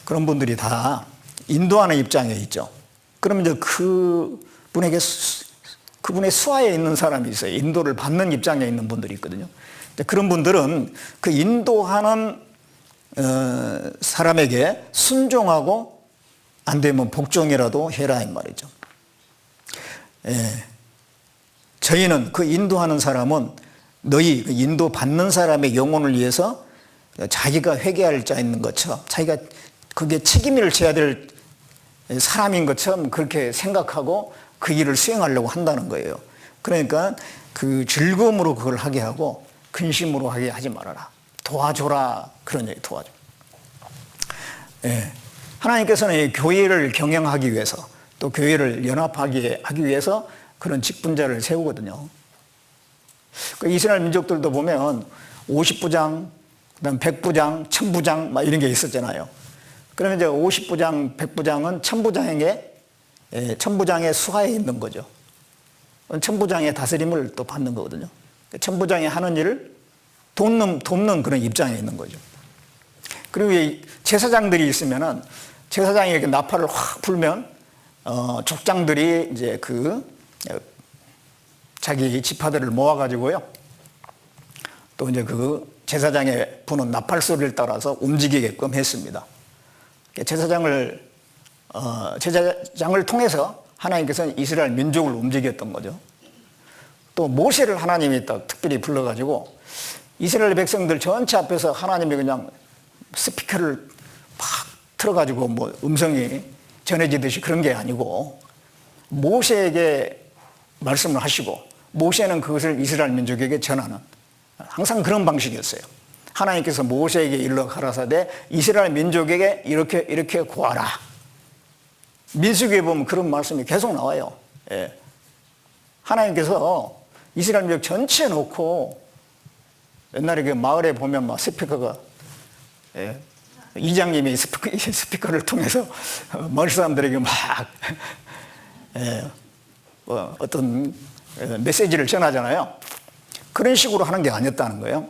그런 분들이 다 인도하는 입장에 있죠. 그러면 이제 그분에게 그분의 수하에 있는 사람이 있어요. 인도를 받는 입장에 있는 분들이 있거든요. 그런 분들은 그 인도하는 사람에게 순종하고 안 되면 복종이라도 해라, 이 말이죠. 저희는 그 인도하는 사람은 너희 그 인도 받는 사람의 영혼을 위해서 자기가 회개할 자 있는 것처럼, 자기가 그게 책임을 져야 될 사람인 것처럼 그렇게 생각하고 그 일을 수행하려고 한다는 거예요. 그러니까 그 즐거움으로 그걸 하게 하고 근심으로 하게 하지 말아라. 도와줘라, 그런 얘기. 도와줘. 하나님께서는 교회를 경영하기 위해서, 또 교회를 연합하게 하기 위해서 그런 직분자를 세우거든요. 그 이스라엘 민족들도 보면 50부장, 그다음 100부장, 1000부장 막 이런 게 있었잖아요. 그러면 이제 50부장, 100부장은 1000부장의 수하에 있는 거죠. 1000부장의 다스림을 또 받는 거거든요. 1000부장이 하는 일을 돕는 그런 입장에 있는 거죠. 그리고 제사장들이 있으면은 제사장이 이렇게 나팔을 확 불면 족장들이 이제 자기 지파들을 모아가지고요, 또 이제 그 제사장의 부는 나팔 소리를 따라서 움직이게끔 했습니다. 제사장을 통해서 하나님께서는 이스라엘 민족을 움직였던 거죠. 또 모세를 하나님이 딱 특별히 불러가지고 이스라엘 백성들 전체 앞에서 하나님이 그냥 스피커를 막 틀어가지고 뭐 음성이 전해지듯이 그런 게 아니고, 모세에게 말씀을 하시고 모세는 그것을 이스라엘 민족에게 전하는, 항상 그런 방식이었어요. 하나님께서 모세에게 일러 가라사대 이스라엘 민족에게 이렇게 구하라. 민수기에 보면 그런 말씀이 계속 나와요. 하나님께서 이스라엘 민족 전체에 놓고, 옛날에 그 마을에 보면 막 스피커가, 이장님이 스피커를 통해서 마을 사람들에게 막 어떤 메시지를 전하잖아요. 그런 식으로 하는 게 아니었다는 거예요.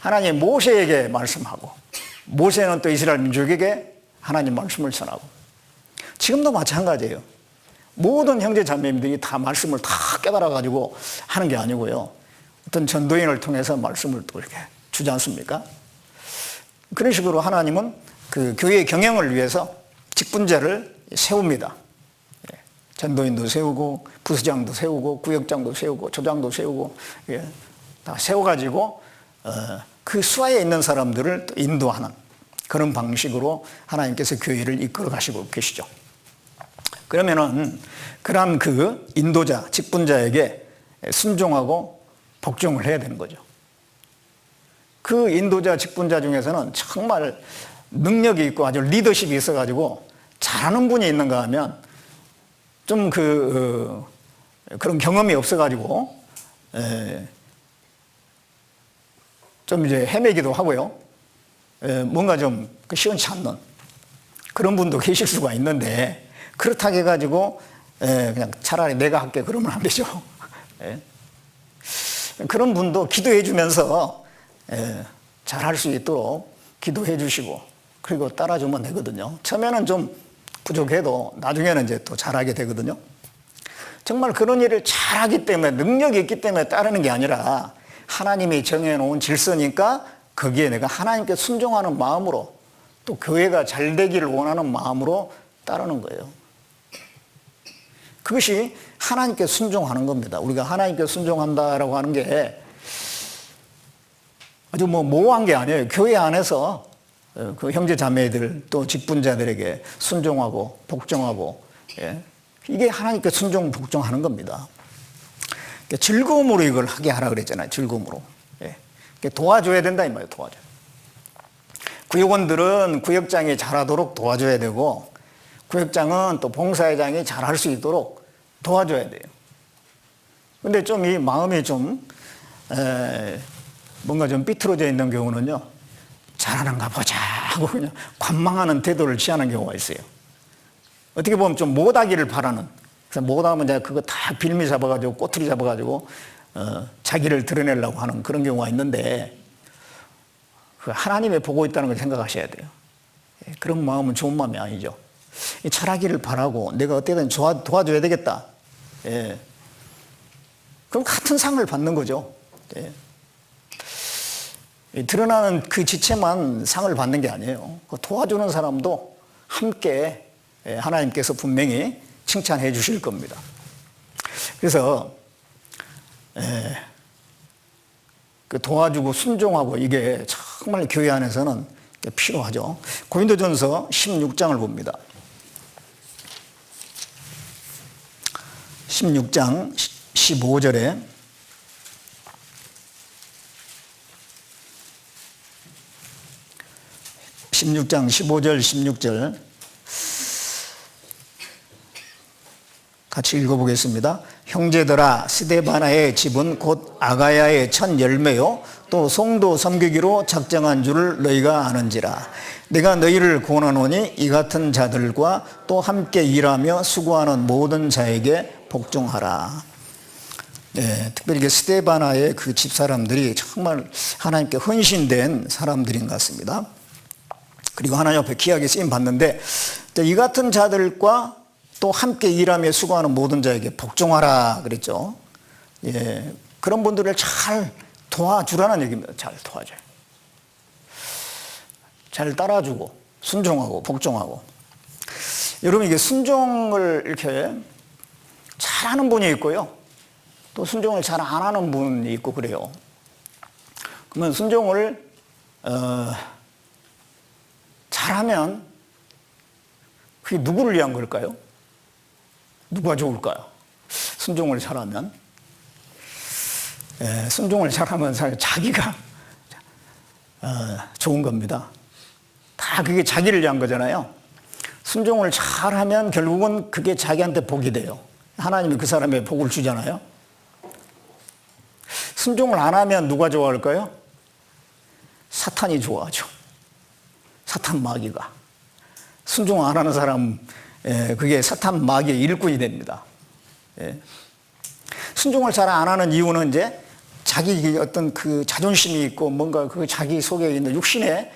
하나님 모세에게 말씀하고, 모세는 또 이스라엘 민족에게 하나님 말씀을 전하고, 지금도 마찬가지예요. 모든 형제 자매님들이 다 말씀을 다 깨달아가지고 하는 게 아니고요, 어떤 전도인을 통해서 말씀을 또 이렇게 주지 않습니까? 그런 식으로 하나님은 그 교회의 경영을 위해서 직분자를 세웁니다. 전도인도 세우고 부서장도 세우고 구역장도 세우고 조장도 세우고, 다 세워가지고 그 수하에 있는 사람들을 인도하는 그런 방식으로 하나님께서 교회를 이끌어 가시고 계시죠. 그러면은 그러한 그 인도자, 직분자에게 순종하고 복종을 해야 되는 거죠. 그 인도자, 직분자 중에서는 정말 능력이 있고 아주 리더십이 있어가지고 잘하는 분이 있는가 하면 좀 그런 경험이 없어가지고 좀 이제 헤매기도 하고요. 뭔가 좀 시원치 않는 그런 분도 계실 수가 있는데, 그렇다고 해가지고 그냥 차라리 내가 할게 그러면 안 되죠. 그런 분도 기도해 주면서 잘할 수 있도록 기도해 주시고, 그리고 따라주면 되거든요. 처음에는 좀 부족해도 나중에는 이제 또 잘하게 되거든요. 정말 그런 일을 잘하기 때문에, 능력이 있기 때문에 따르는 게 아니라 하나님이 정해놓은 질서니까 거기에 내가 하나님께 순종하는 마음으로, 또 교회가 잘 되기를 원하는 마음으로 따르는 거예요. 그것이 하나님께 순종하는 겁니다. 우리가 하나님께 순종한다라고 하는 게 아주 모호한 게 아니에요. 교회 안에서 그 형제 자매들 또 직분자들에게 순종하고 복종하고, 이게 하나님께 순종 복종하는 겁니다. 즐거움으로 이걸 하게 하라 그랬잖아요. 즐거움으로. 도와줘야 된다 이 말이에요. 도와줘. 구역원들은 구역장이 잘하도록 도와줘야 되고, 구역장은 또 봉사회장이 잘할 수 있도록 도와줘야 돼요. 근데 좀 이 마음이 좀 뭔가 좀 삐뚤어져 있는 경우는요, 잘하는가 보자 하고 그냥 관망하는 태도를 취하는 경우가 있어요. 어떻게 보면 좀 못하기를 바라는, 그래서 못하면 내가 그거 다 빌미 잡아가지고 꼬투리 잡아가지고 자기를 드러내려고 하는 그런 경우가 있는데, 그 하나님이 보고 있다는 걸 생각하셔야 돼요. 그런 마음은 좋은 마음이 아니죠. 잘하기를 바라고 내가 어떻게든 도와줘야 되겠다. 그럼 같은 상을 받는 거죠. 드러나는 그 지체만 상을 받는 게 아니에요. 도와주는 사람도 함께 하나님께서 분명히 칭찬해 주실 겁니다. 그래서 그 도와주고 순종하고 이게 정말 교회 안에서는 필요하죠. 고린도전서 16장을 봅니다. 16장 15절에 (16장 15절 16절) 같이 읽어보겠습니다. 형제들아, 스데바나의 집은 곧 아가야의 첫 열매요 또 성도 섬기기로 작정한 줄을 너희가 아는지라. 내가 너희를 권하노니 이 같은 자들과 또 함께 일하며 수고하는 모든 자에게 복종하라. 특별히 스데바나의 그 집사람들이 정말 하나님께 헌신된 사람들인 것 같습니다. 그리고 하나님 앞에 귀하게 쓰임 받는데, 이 같은 자들과 또 함께 일하며 수고하는 모든 자에게 복종하라 그랬죠. 그런 분들을 잘 도와주라는 얘기입니다. 잘 도와줘요. 잘 따라주고 순종하고 복종하고. 여러분, 이게 순종을 이렇게 잘하는 분이 있고요, 또 순종을 잘 안 하는 분이 있고 그래요. 그러면 순종을 잘하면 그게 누구를 위한 걸까요? 누가 좋을까요? 순종을 잘하면? 순종을 잘하면 자기가 좋은 겁니다. 다 그게 자기를 위한 거잖아요. 순종을 잘하면 결국은 그게 자기한테 복이 돼요. 하나님이 그 사람의 복을 주잖아요. 순종을 안 하면 누가 좋아할까요? 사탄이 좋아하죠. 사탄 마귀가. 순종 안 하는 사람, 그게 사탄 마귀의 일꾼이 됩니다. 순종을 잘 안 하는 이유는 이제 자기 어떤 그 자존심이 있고 뭔가 그 자기 속에 있는 육신의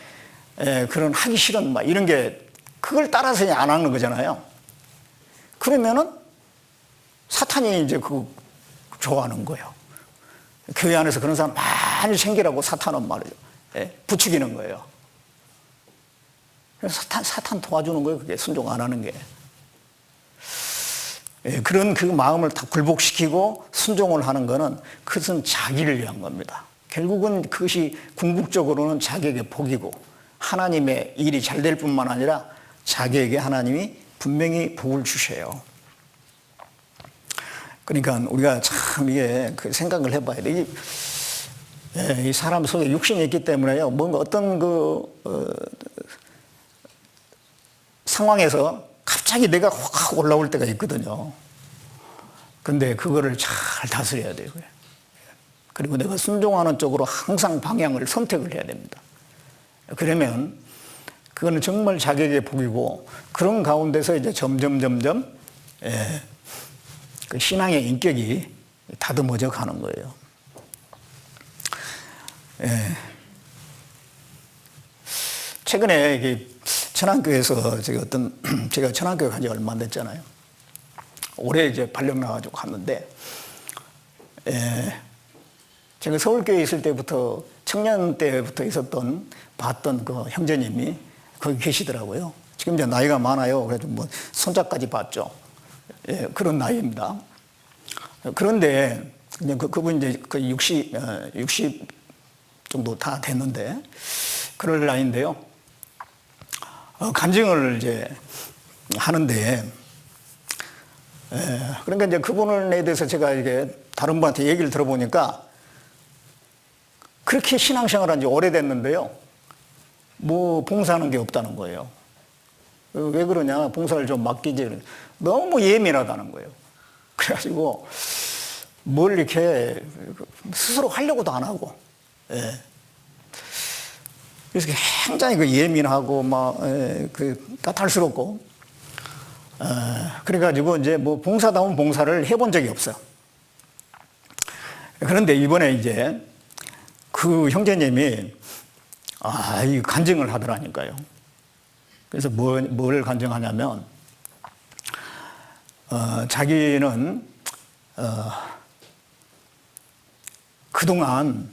그런 하기 싫은 막 이런 게, 그걸 따라서 안 하는 거잖아요. 그러면은 사탄이 이제 그 좋아하는 거예요. 교회 안에서 그런 사람 많이 생기라고 사탄은 말이죠. 부추기는 거예요. 사탄 도와주는 거예요. 그게 순종 안 하는 게. 그런 그 마음을 다 굴복시키고 순종을 하는 거는 그것은 자기를 위한 겁니다. 결국은 그것이 궁극적으로는 자기에게 복이고 하나님의 일이 잘 될 뿐만 아니라 자기에게 하나님이 분명히 복을 주셔요. 그러니까 우리가 참 이게 그 생각을 해봐야 돼. 이 사람 속에 육신이 있기 때문에요. 뭔가 어떤 상황에서 갑자기 내가 확 올라올 때가 있거든요. 근데 그거를 잘 다스려야 돼요. 그리고 내가 순종하는 쪽으로 항상 방향을 선택을 해야 됩니다. 그러면 그거는 정말 자격의 복이고, 그런 가운데서 이제 점점 그 신앙의 인격이 다듬어져 가는 거예요. 최근에 이게 천안교회에서 제가 천안교회 간 지 얼마 안 됐잖아요. 올해 이제 발령 나가지고 갔는데, 제가 서울교회에 있을 때부터, 청년 때부터 봤던 그 형제님이 거기 계시더라고요. 지금 이제 나이가 많아요. 그래서 뭐 손자까지 봤죠. 그런 나이입니다. 그런데 그분 이제 거의 60 정도 다 됐는데, 그럴 나이인데요. 간증을 이제 하는데, 그러니까 이제 그분에 대해서 제가 이게 다른 분한테 얘기를 들어보니까, 그렇게 신앙생활 한 지 오래됐는데요, 뭐 봉사하는 게 없다는 거예요. 왜 그러냐, 봉사를 좀 맡기지. 너무 예민하다는 거예요. 그래가지고 뭘 이렇게 스스로 하려고도 안 하고, 그래서 굉장히 그 예민하고 그 까탈스럽고, 그래가지고 이제 뭐 봉사다운 봉사를 해본 적이 없어요. 그런데 이번에 이제 그 형제님이 이 간증을 하더라니까요. 그래서 뭘 간증하냐면, 자기는 그동안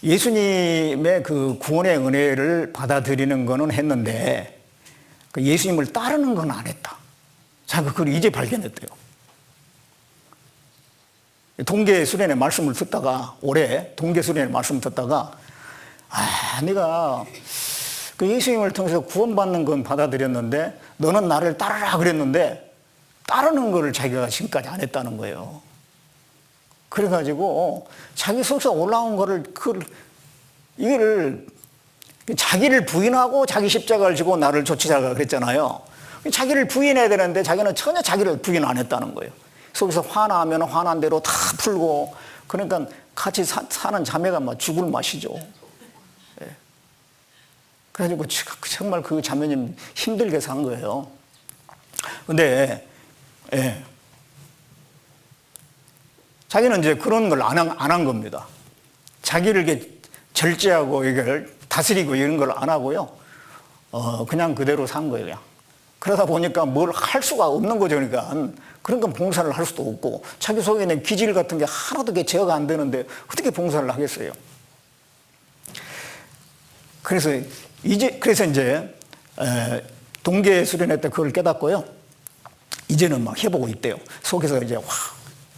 예수님의 그 구원의 은혜를 받아들이는 거는 했는데, 그 예수님을 따르는 건 안 했다. 자기가 그걸 이제 발견했대요. 동계 수련회 말씀을 듣다가, 올해 동계 수련회 말씀을 듣다가, 내가 그 예수님을 통해서 구원받는 건 받아들였는데, 너는 나를 따르라 그랬는데, 따르는 거를 자기가 지금까지 안 했다는 거예요. 그래가지고 자기 속에서 올라온 거를, 이거를 자기를 부인하고 자기 십자가를 지고 나를 좇으라고 그랬잖아요. 자기를 부인해야 되는데 자기는 전혀 자기를 부인 안 했다는 거예요. 속에서 화나면 화난 대로 다 풀고, 그러니까 같이 사는 자매가 막 죽을 맛이죠. 그래가지고 정말 그 자매님 힘들게 산 거예요. 근데 자기는 이제 그런 걸 안 한 겁니다. 자기를 이렇게 절제하고 이걸 다스리고 이런 걸 안 하고요. 그냥 그대로 산 거예요. 그냥. 그러다 보니까 뭘 할 수가 없는 거죠. 그러니까 봉사를 할 수도 없고, 자기 속에 있는 기질 같은 게 하나도 제어가 안 되는데 어떻게 봉사를 하겠어요? 그래서 이제 동계 수련회 때 그걸 깨닫고요. 이제는 막 해보고 있대요. 속에서 이제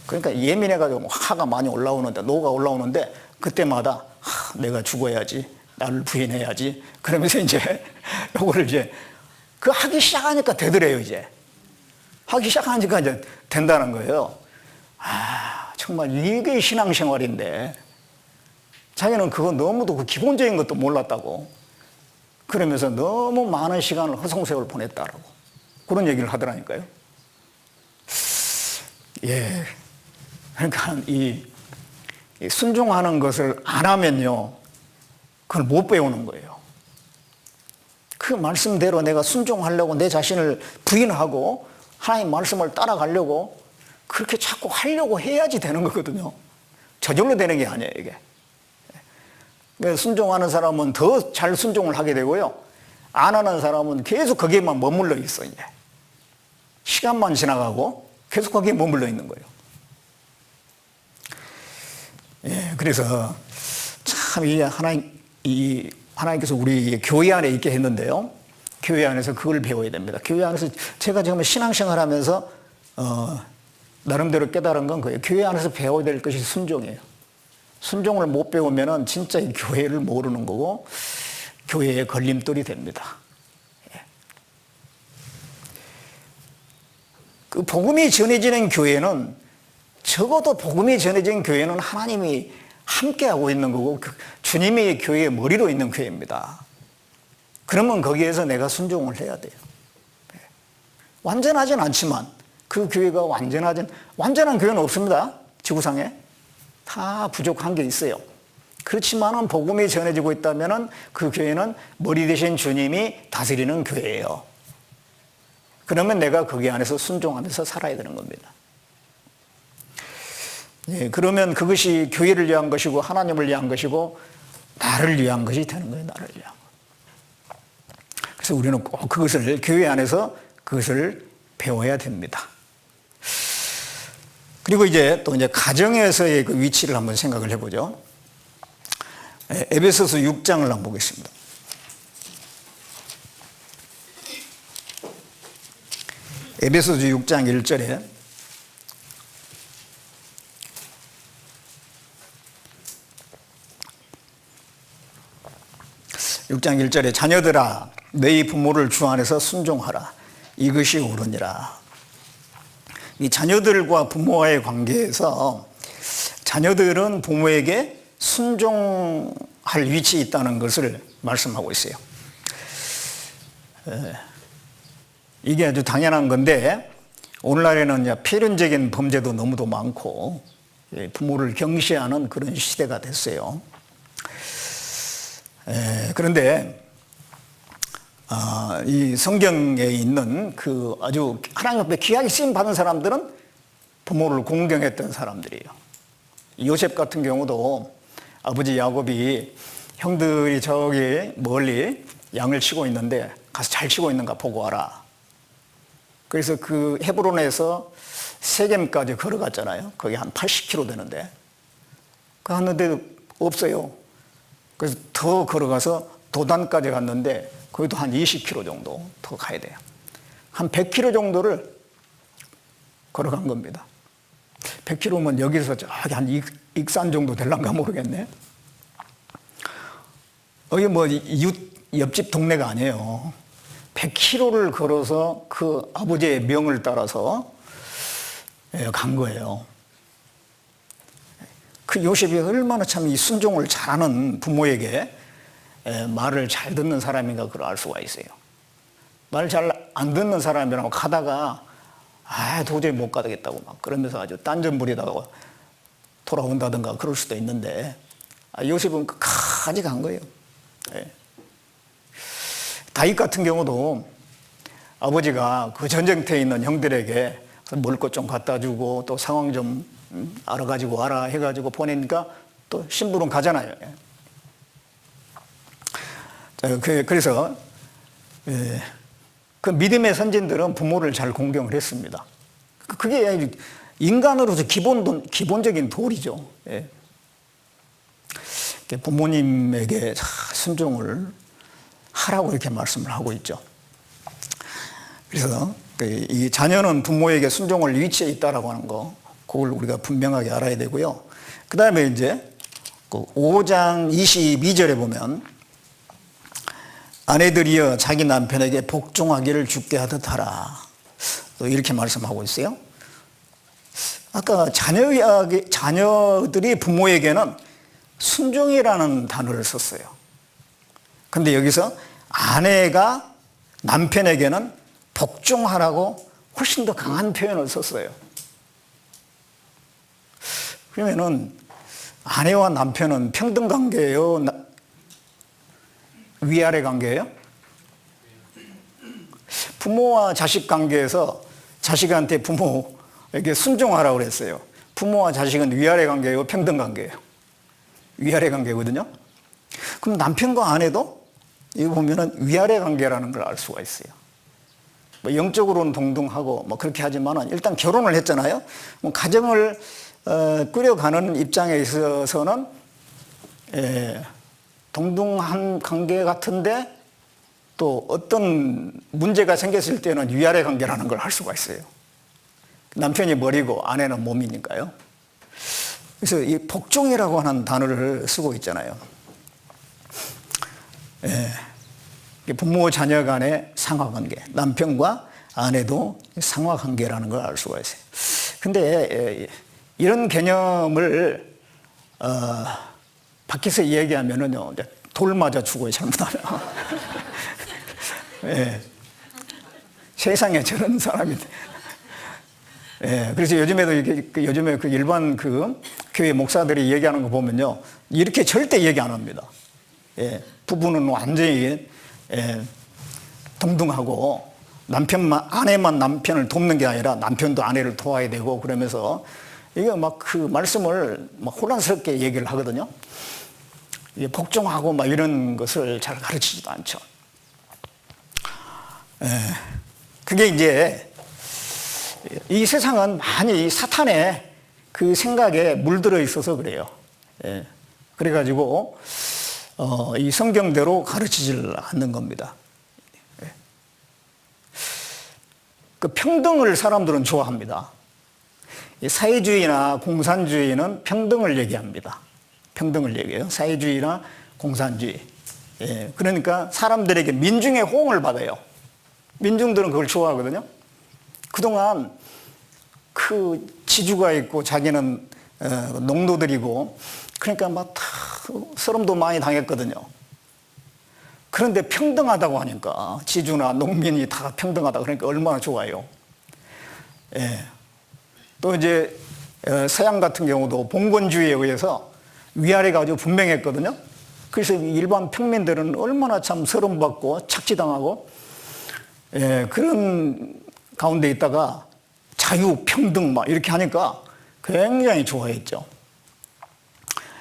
그러니까 예민해가지고 화가 많이 올라오는데, 노가 올라오는데, 그때마다 내가 죽어야지, 나를 부인해야지, 그러면서 이제 요거를 이제 그 하기 시작하니까 되더래요. 이제 하기 시작하니까 이제 된다는 거예요. 정말 이게 신앙생활인데, 자기는 그거 너무도 그 기본적인 것도 몰랐다고, 그러면서 너무 많은 시간을 허송세월 보냈다라고 그런 얘기를 하더라니까요. 그러니까 이 순종하는 것을 안 하면요, 그걸 못 배우는 거예요. 그 말씀대로 내가 순종하려고 내 자신을 부인하고 하나님 말씀을 따라가려고 그렇게 자꾸 하려고 해야지 되는 거거든요. 저절로 되는 게 아니에요, 이게. 순종하는 사람은 더 잘 순종을 하게 되고요, 안 하는 사람은 계속 거기에만 머물러 있어. 이제 시간만 지나가고 계속 거기에 머물러 있는 거예요. 그래서 참 하나님께서 우리 교회 안에 있게 했는데요, 교회 안에서 그걸 배워야 됩니다. 교회 안에서 제가 지금 신앙생활 하면서 나름대로 깨달은 건 거예요. 교회 안에서 배워야 될 것이 순종이에요. 순종을 못 배우면 진짜 이 교회를 모르는 거고, 교회의 걸림돌이 됩니다. 그 복음이 전해지는 교회는, 적어도 복음이 전해진 교회는 하나님이 함께하고 있는 거고, 주님이 교회의 머리로 있는 교회입니다. 그러면 거기에서 내가 순종을 해야 돼요. 완전하진 않지만 그 교회가 완전한 교회는 없습니다. 지구상에. 다 부족한 게 있어요. 그렇지만은 복음이 전해지고 있다면은 그 교회는 머리 대신 주님이 다스리는 교회예요. 그러면 내가 거기 안에서 순종하면서 살아야 되는 겁니다. 예, 그러면 그것이 교회를 위한 것이고 하나님을 위한 것이고 나를 위한 것이 되는 거예요. 나를 위한 것. 그래서 우리는 꼭 그것을 교회 안에서 그것을 배워야 됩니다. 그리고 이제 가정에서의 그 위치를 한번 생각을 해보죠. 에베소서 6장을 한번 보겠습니다. 에베소서 6장 1절에 자녀들아 너희 부모를 주 안에서 순종하라 이것이 옳으니라. 이 자녀들과 부모와의 관계에서 자녀들은 부모에게 순종할 위치에 있다는 것을 말씀하고 있어요. 이게 아주 당연한 건데 오늘날에는 필연적인 범죄도 너무도 많고 부모를 경시하는 그런 시대가 됐어요. 그런데 이 성경에 있는 그 아주 하나님 앞에 귀하게 쓰임 받은 사람들은 부모를 공경했던 사람들이에요. 요셉 같은 경우도 아버지 야곱이 형들이 저기 멀리 양을 치고 있는데 가서 잘 치고 있는가 보고 와라. 그래서 그 헤브론에서 세겜까지 걸어갔잖아요. 거기 한 80km 되는데 갔는데 없어요. 그래서 더 걸어가서 도단까지 갔는데 거기도 한 20km 정도 더 가야 돼요. 한 100km 정도를 걸어간 겁니다. 100km면 여기서 저기 한 익산 정도 될란가 모르겠네. 여기 뭐 옆집 동네가 아니에요. 100km를 걸어서 그 아버지의 명을 따라서 간 거예요. 그 요셉이 얼마나 참 이 순종을 잘하는 부모에게 말을 잘 듣는 사람인가 그걸 알 수가 있어요. 말 잘 안 듣는 사람이라고 가다가 도저히 못 가겠다고 막 그러면서 아주 딴전 부리다가 돌아온다든가 그럴 수도 있는데 요셉은 끝까지 간 거예요. 다윗 같은 경우도 아버지가 그 전쟁터에 있는 형들에게 먹을 것 좀 갖다 주고 또 상황 좀 알아가지고 와라 해가지고 보내니까 또 심부름 가잖아요. 그래서 그 믿음의 선진들은 부모를 잘 공경을 했습니다. 그게 인간으로서 기본적인 도리죠. 부모님에게 순종을 하라고 이렇게 말씀을 하고 있죠. 그래서 이 자녀는 부모에게 순종할 위치에 있다라고 하는 거, 그걸 우리가 분명하게 알아야 되고요. 그 다음에 이제 5장 22절에 보면 아내들이여 자기 남편에게 복종하기를 주께 하듯 하라. 또 이렇게 말씀하고 있어요. 아까 자녀들이 부모에게는 순종이라는 단어를 썼어요. 근데 여기서 아내가 남편에게는 복종하라고 훨씬 더 강한 표현을 썼어요. 그러면은 아내와 남편은 평등 관계예요? 위아래 관계예요? 부모와 자식 관계에서 자식한테 부모에게 순종하라고 그랬어요. 부모와 자식은 위아래 관계예요? 평등 관계예요? 위아래 관계거든요. 그럼 남편과 아내도 이거 보면은 위아래 관계라는 걸 알 수가 있어요. 뭐 영적으로는 동등하고 뭐 그렇게 하지만은 일단 결혼을 했잖아요. 뭐 가정을 꾸려가는 입장에 있어서는 동등한 관계 같은데 또 어떤 문제가 생겼을 때는 위아래 관계라는 걸 할 수가 있어요. 남편이 머리고 아내는 몸이니까요. 그래서 이 복종이라고 하는 단어를 쓰고 있잖아요. 부모 자녀 간의 상하관계, 남편과 아내도 상하관계라는 걸 알 수가 있어요. 근데 이런 개념을 밖에서 얘기하면은요, 돌 맞아 죽어요, 잘못하면. 세상에 저런 사람이. 예, 그래서 요즘에도 요즘에 그 일반 그 교회 목사들이 얘기하는 거 보면요. 이렇게 절대 얘기 안 합니다. 예, 부부는 완전히, 동등하고 아내만 남편을 돕는 게 아니라 남편도 아내를 도와야 되고 그러면서 이게 막 그 말씀을 막 혼란스럽게 얘기를 하거든요. 이게 복종하고 막 이런 것을 잘 가르치지도 않죠. 그게 이제 이 세상은 많이 사탄의 그 생각에 물들어 있어서 그래요. 그래가지고 이 성경대로 가르치질 않는 겁니다. 그 평등을 사람들은 좋아합니다. 사회주의나 공산주의는 평등을 얘기합니다. 평등을 얘기해요. 사회주의나 공산주의. 그러니까 사람들에게 민중의 호응을 받아요. 민중들은 그걸 좋아하거든요. 그동안 그 지주가 있고 자기는 농노들이고 그러니까 막 다 서름도 많이 당했거든요. 그런데 평등하다고 하니까 지주나 농민이 다 평등하다 그러니까 얼마나 좋아요. 또 이제 서양 같은 경우도 봉건주의에 의해서 위아래가 아주 분명했거든요. 그래서 일반 평민들은 얼마나 참 서름받고 착취당하고 그런 가운데 있다가 자유, 평등 막 이렇게 하니까 굉장히 좋아했죠.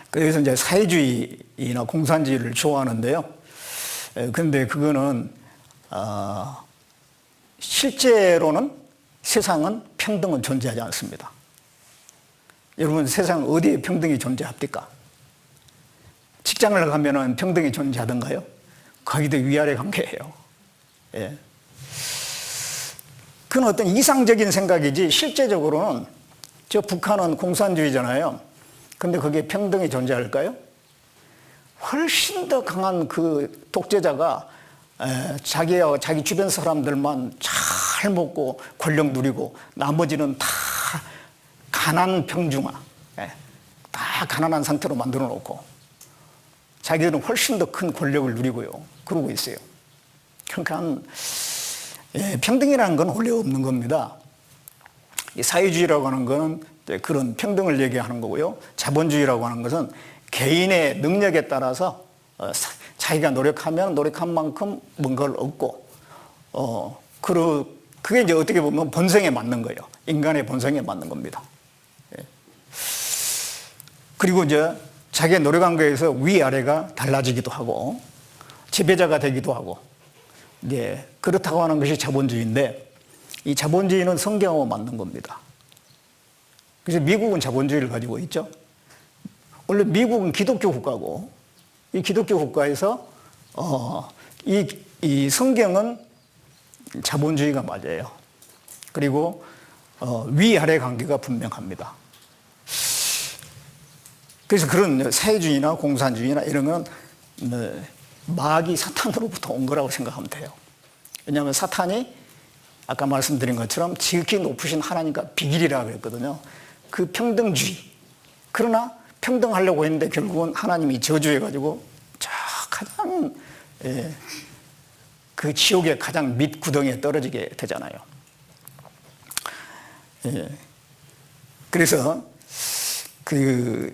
그래서 이제 사회주의나 공산주의를 좋아하는데요. 그런데 그거는 실제로는 세상은 평등은 존재하지 않습니다. 여러분 세상 어디에 평등이 존재합니까? 직장을 가면은 평등이 존재하던가요? 거기도 위아래 관계예요. 그건 어떤 이상적인 생각이지 실제적으로는 저 북한은 공산주의잖아요. 근데 거기에 평등이 존재할까요? 훨씬 더 강한 그 독재자가 자기와 자기 주변 사람들만 잘 먹고 권력 누리고 나머지는 다 가난 평중화, 다 가난한 상태로 만들어 놓고 자기들은 훨씬 더 큰 권력을 누리고요. 그러고 있어요. 그러니까 평등이라는 건 원래 없는 겁니다. 이 사회주의라고 하는 것은 그런 평등을 얘기하는 거고요. 자본주의라고 하는 것은 개인의 능력에 따라서 자기가 노력하면 노력한 만큼 뭔가를 얻고 그게 이제 어떻게 보면 본성에 맞는 거예요. 인간의 본성에 맞는 겁니다. 그리고 이제 자기가 노력한 거에서 위아래가 달라지기도 하고 지배자가 되기도 하고 그렇다고 하는 것이 자본주의인데 이 자본주의는 성경하고 맞는 겁니다. 그래서 미국은 자본주의를 가지고 있죠. 원래 미국은 기독교 국가고 이 기독교 국가에서 이 성경은 자본주의가 맞아요. 그리고 위아래 관계가 분명합니다. 그래서 그런 사회주의나 공산주의나 이런 건 마귀 사탄으로부터 온 거라고 생각하면 돼요. 왜냐하면 사탄이 아까 말씀드린 것처럼 지극히 높으신 하나님과 비길이라고 그랬거든요. 그 평등주의. 그러나 평등하려고 했는데 결국은 하나님이 저주해가지고 저 가장 그 지옥의 가장 밑 구덩이에 떨어지게 되잖아요. 그래서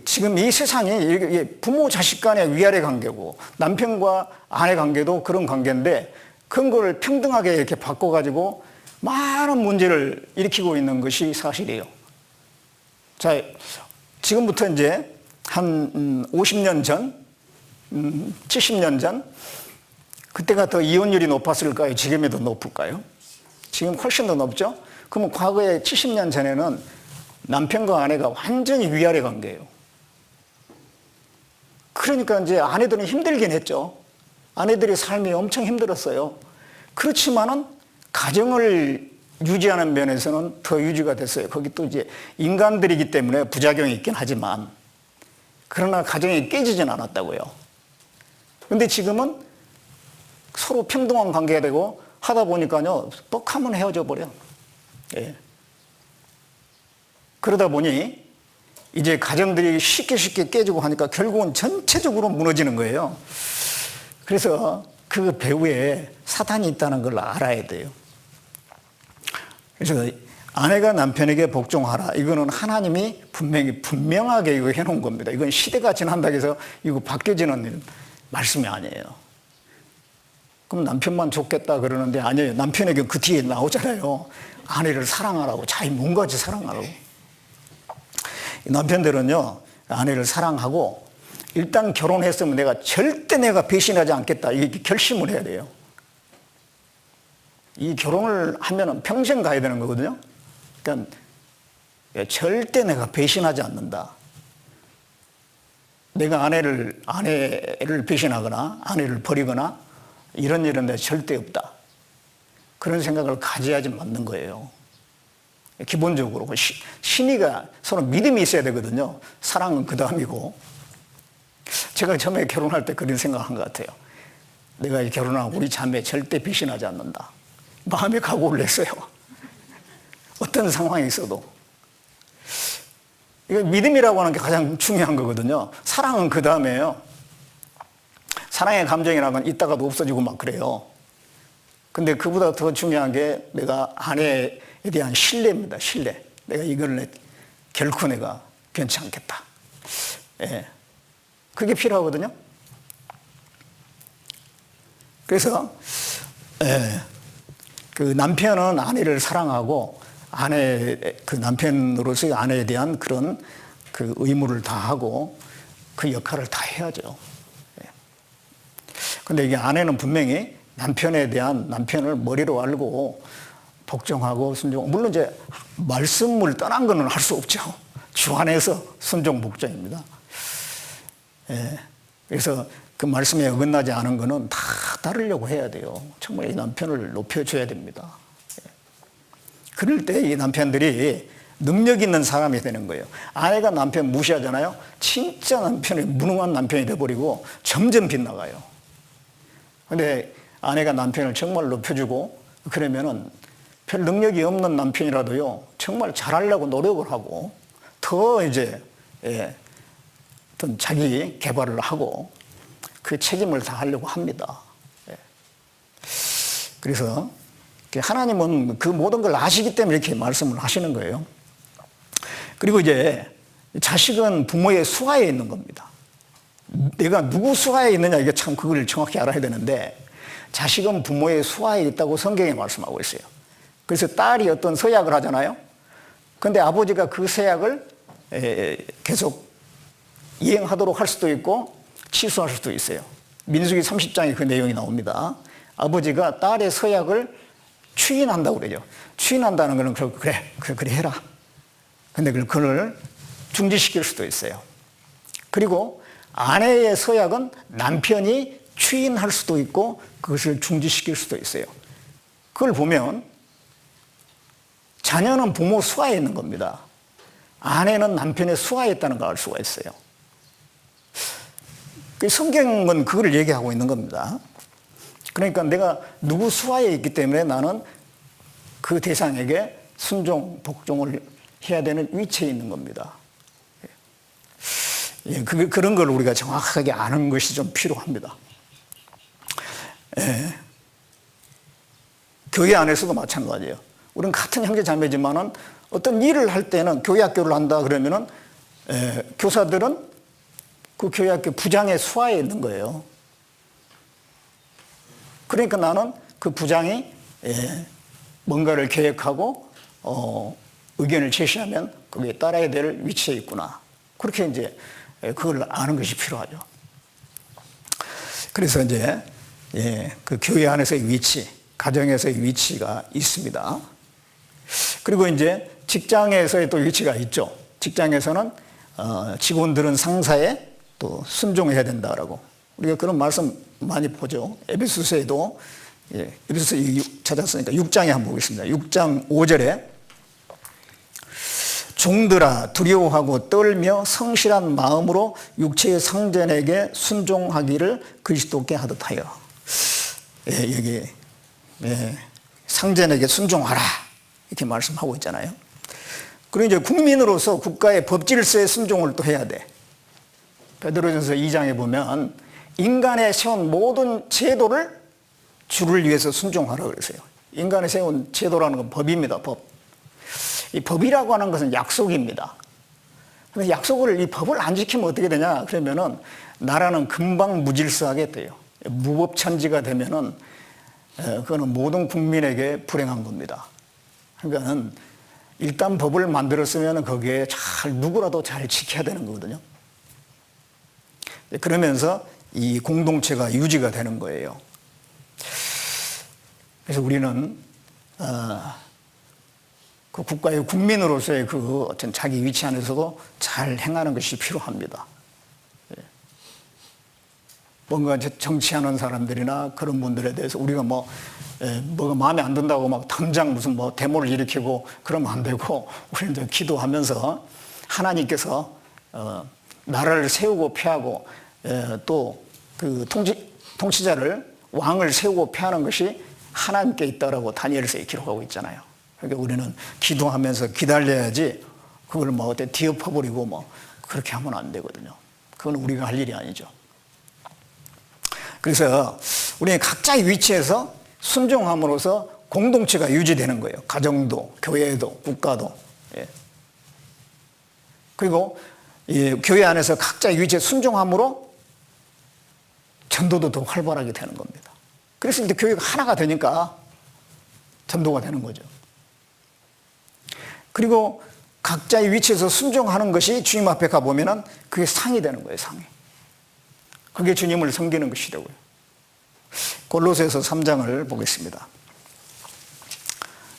지금 이 세상이 부모 자식 간의 위아래 관계고 남편과 아내 관계도 그런 관계인데 그런 거를 평등하게 이렇게 바꿔가지고 많은 문제를 일으키고 있는 것이 사실이에요. 자, 지금부터 이제 한 50년 전, 70년 전, 그때가 더 이혼율이 높았을까요? 지금이 더 높을까요? 지금 훨씬 더 높죠? 그러면 과거에 70년 전에는 남편과 아내가 완전히 위아래 관계예요. 그러니까 이제 아내들은 힘들긴 했죠. 아내들의 삶이 엄청 힘들었어요. 그렇지만은 가정을 유지하는 면에서는 더 유지가 됐어요. 거기 또 이제 인간들이기 때문에 부작용이 있긴 하지만 그러나 가정이 깨지진 않았다고요. 근데 지금은 서로 평등한 관계가 되고 하다 보니까요, 뻑하면 헤어져 버려. 그러다 보니 이제 가정들이 쉽게 깨지고 하니까 결국은 전체적으로 무너지는 거예요. 그래서 그 배후에 사탄이 있다는 걸 알아야 돼요. 그래서 아내가 남편에게 복종하라. 이거는 하나님이 분명하게 이거 해놓은 겁니다. 이건 시대가 지난다고 해서 이거 바뀌어지는 말씀이 아니에요. 그럼 남편만 좋겠다 그러는데 아니에요. 남편에게 그 뒤에 나오잖아요. 아내를 사랑하라고, 자기 몸같이 사랑하라고. 남편들은요, 아내를 사랑하고 일단 결혼했으면 절대 내가 배신하지 않겠다, 이렇게 결심을 해야 돼요. 이 결혼을 하면은 평생 가야 되는 거거든요. 그러니까 절대 내가 배신하지 않는다. 내가 아내를 배신하거나 아내를 버리거나 이런 일은 내가 절대 없다. 그런 생각을 가져야지 맞는 거예요. 기본적으로 신의가 서로 믿음이 있어야 되거든요. 사랑은 그 다음이고. 제가 처음에 결혼할 때 그런 생각한 것 같아요. 내가 결혼하고 우리 자매 절대 배신하지 않는다. 마음에 각오를 했어요. 어떤 상황이 있어도. 이거 믿음이라고 하는 게 가장 중요한 거거든요. 사랑은 그 다음에요. 사랑의 감정이라는 건 있다가도 없어지고 막 그래요. 근데 그보다 더 중요한 게 내가 아내에 대한 신뢰입니다. 신뢰. 내가 이걸 결코 내가 괜찮지 않겠다. 예. 그게 필요하거든요. 그래서 그 남편은 아내를 사랑하고 그 남편으로서의 아내에 대한 그런 그 의무를 다하고 그 역할을 다 해야죠. 근데 이게 아내는 분명히 남편을 머리로 알고 복종하고 순종, 물론 이제 말씀을 떠난 거는 할 수 없죠. 주 안에서 순종 복종입니다. 그래서 그 말씀에 어긋나지 않은 거는 다 따르려고 해야 돼요. 정말 이 남편을 높여줘야 됩니다. 그럴 때 이 남편들이 능력 있는 사람이 되는 거예요. 아내가 남편 무시하잖아요. 진짜 남편이 무능한 남편이 돼버리고 점점 빗나가요. 근데 아내가 남편을 정말 높여주고 그러면은 별 능력이 없는 남편이라도요, 정말 잘하려고 노력을 하고 더 이제 어떤 자기 개발을 하고 그 책임을 다하려고 합니다. 그래서 하나님은 그 모든 걸 아시기 때문에 이렇게 말씀을 하시는 거예요. 그리고 이제 자식은 부모의 수하에 있는 겁니다. 내가 누구 수하에 있느냐, 이게 참 그걸 정확히 알아야 되는데, 자식은 부모의 수하에 있다고 성경에 말씀하고 있어요. 그래서 딸이 어떤 서약을 하잖아요. 근데 아버지가 그 서약을 계속 이행하도록 할 수도 있고 취소할 수도 있어요. 민수기 30장에 그 내용이 나옵니다. 아버지가 딸의 서약을 추인한다고 그러죠. 추인한다는 것은 그래 해라. 근데 그걸 중지시킬 수도 있어요. 그리고 아내의 서약은 남편이 추인할 수도 있고 그것을 중지시킬 수도 있어요. 그걸 보면 자녀는 부모 수하에 있는 겁니다. 아내는 남편의 수하에 있다는 걸 알 수가 있어요. 성경은 그걸 얘기하고 있는 겁니다. 그러니까 내가 누구 수하에 있기 때문에 나는 그 대상에게 순종, 복종을 해야 되는 위치에 있는 겁니다. 그런 걸 우리가 정확하게 아는 것이 좀 필요합니다. 교회 안에서도 마찬가지예요. 우리는 같은 형제 자매지만은 어떤 일을 할 때는 교회 학교를 한다 그러면은 교사들은 그 교회 학교 부장의 수하에 있는 거예요. 그러니까 나는 그 부장이 뭔가를 계획하고 의견을 제시하면 거기에 따라야 될 위치에 있구나. 그렇게 이제 그걸 아는 것이 필요하죠. 그래서 이제 그 교회 안에서의 위치, 가정에서의 위치가 있습니다. 그리고 이제 직장에서의 또 위치가 있죠. 직장에서는 직원들은 상사에 또 순종해야 된다라고 우리가 그런 말씀 많이 보죠. 에베소서에도 에베소서 찾았으니까 6장에 한번 보겠습니다. 6장 5절에 종들아 두려워하고 떨며 성실한 마음으로 육체의 상전에게 순종하기를 그리스도께 하듯 하여. 여기 상전에게 순종하라 이렇게 말씀하고 있잖아요. 그리고 이제 국민으로서 국가의 법 질서에 순종을 또 해야 돼. 베드로전서 2장에 보면 인간의 세운 모든 제도를 주를 위해서 순종하라 그랬어요. 인간이 세운 제도라는 건 법입니다. 법. 이 법이라고 하는 것은 약속입니다. 근데 이 법을 안 지키면 어떻게 되냐? 그러면은 나라는 금방 무질서하게 돼요. 무법천지가 되면은 그거는 모든 국민에게 불행한 겁니다. 그러니까는 일단 법을 만들었으면 거기에 누구라도 잘 지켜야 되는 거거든요. 그러면서 이 공동체가 유지가 되는 거예요. 그래서 우리는 그 국가의 국민으로서의 그 어떤 자기 위치 안에서도 잘 행하는 것이 필요합니다. 뭔가 정치하는 사람들이나 그런 분들에 대해서 우리가 뭐가 마음에 안 든다고 막 당장 무슨 데모를 일으키고 그러면 안 되고, 우리는 이제 기도하면서 하나님께서 나라를 세우고 폐하고 또 그 통치자를 왕을 세우고 폐하는 것이 하나님께 있다라고 다니엘서에 기록하고 있잖아요. 그러니까 우리는 기도하면서 기다려야지 그걸 어때 뒤엎어버리고 그렇게 하면 안 되거든요. 그건 우리가 할 일이 아니죠. 그래서 우리는 각자의 위치에서 순종함으로써 공동체가 유지되는 거예요. 가정도, 교회도, 국가도. 그리고 교회 안에서 각자의 위치에 순종함으로 전도도 더 활발하게 되는 겁니다. 그래서 이제 교회가 하나가 되니까 전도가 되는 거죠. 그리고 각자의 위치에서 순종하는 것이 주님 앞에 가보면은 그게 상이 되는 거예요, 상이. 그게 주님을 섬기는 것이라고요. 골로새서 3장을 보겠습니다.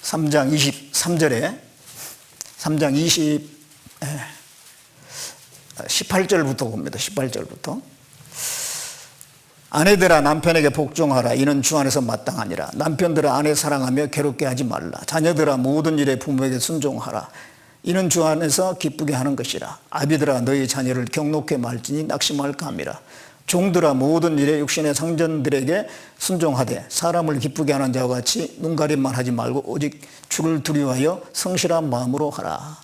3장 23절에 3장 18절부터 봅니다. 18절부터. 아내들아 남편에게 복종하라. 이는 주 안에서 마땅하니라. 남편들아 아내 사랑하며 괴롭게 하지 말라. 자녀들아 모든 일에 부모에게 순종하라. 이는 주 안에서 기쁘게 하는 것이라. 아비들아 너희 자녀를 경록히 말지니 낙심할까 함이라. 종들아 모든 일에 육신의 상전들에게 순종하되 사람을 기쁘게 하는 자와 같이 눈가림만 하지 말고 오직 주를 두려워하여 성실한 마음으로 하라.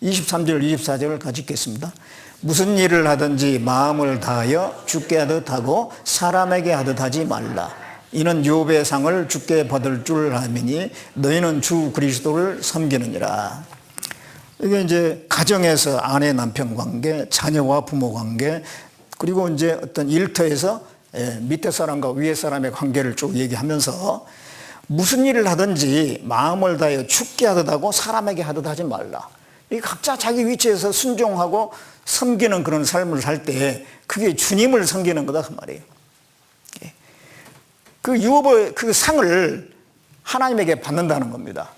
23절 24절을 같이 읽겠습니다. 무슨 일을 하든지 마음을 다하여 주께 하듯 하고 사람에게 하듯 하지 말라. 이는 욥의 상을 주께 받을 줄 알미니 너희는 주 그리스도를 섬기느니라. 이게 이제 가정에서 아내 남편 관계, 자녀와 부모 관계, 그리고 이제 어떤 일터에서 밑에 사람과 위에 사람의 관계를 쭉 얘기하면서 무슨 일을 하든지 마음을 다하여 주께 하듯 하고 사람에게 하듯 하지 말라. 이 각자 자기 위치에서 순종하고 섬기는 그런 삶을 살 때 그게 주님을 섬기는 거다 그 말이에요. 그 유업의 그 상을 하나님에게 받는다는 겁니다.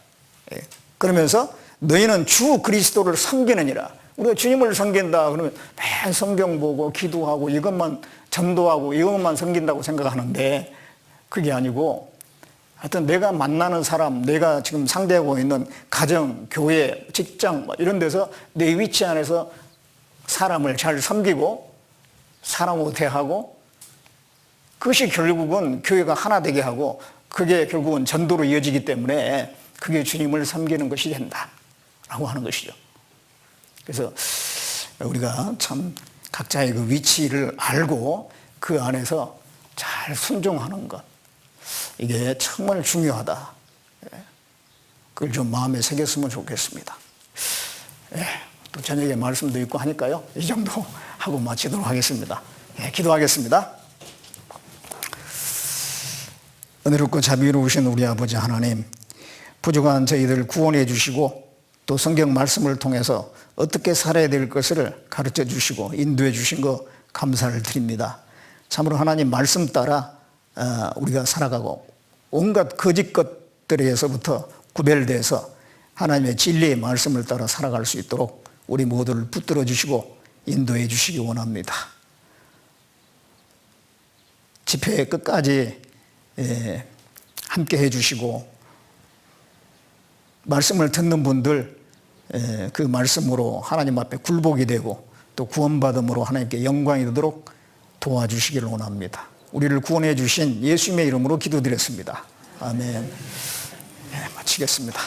그러면서 너희는 주 그리스도를 섬기느니라. 우리가 주님을 섬긴다 그러면 매일 성경 보고 기도하고 이것만 전도하고 이것만 섬긴다고 생각하는데 그게 아니고 하여튼 내가 만나는 사람, 내가 지금 상대하고 있는 가정, 교회, 직장 이런 데서 내 위치 안에서 사람을 잘 섬기고 사람으로 대하고 그것이 결국은 교회가 하나 되게 하고 그게 결국은 전도로 이어지기 때문에 그게 주님을 섬기는 것이 된다라고 하는 것이죠. 그래서 우리가 참 각자의 그 위치를 알고 그 안에서 잘 순종하는 것, 이게 정말 중요하다. 그걸 좀 마음에 새겼으면 좋겠습니다. 또 저녁에 말씀도 있고 하니까요. 이 정도 하고 마치도록 하겠습니다. 기도하겠습니다. 은혜롭고 자비로우신 우리 아버지 하나님, 부족한 저희들 구원해 주시고 또 성경 말씀을 통해서 어떻게 살아야 될 것을 가르쳐 주시고 인도해 주신 거 감사를 드립니다. 참으로 하나님 말씀 따라 우리가 살아가고 온갖 거짓 것들에서부터 구별돼서 하나님의 진리의 말씀을 따라 살아갈 수 있도록 우리 모두를 붙들어 주시고 인도해 주시기 원합니다. 집회 끝까지 함께 해 주시고 말씀을 듣는 분들 그 말씀으로 하나님 앞에 굴복이 되고 또 구원받음으로 하나님께 영광이 되도록 도와주시기를 원합니다. 우리를 구원해 주신 예수님의 이름으로 기도드렸습니다. 아멘. 마치겠습니다.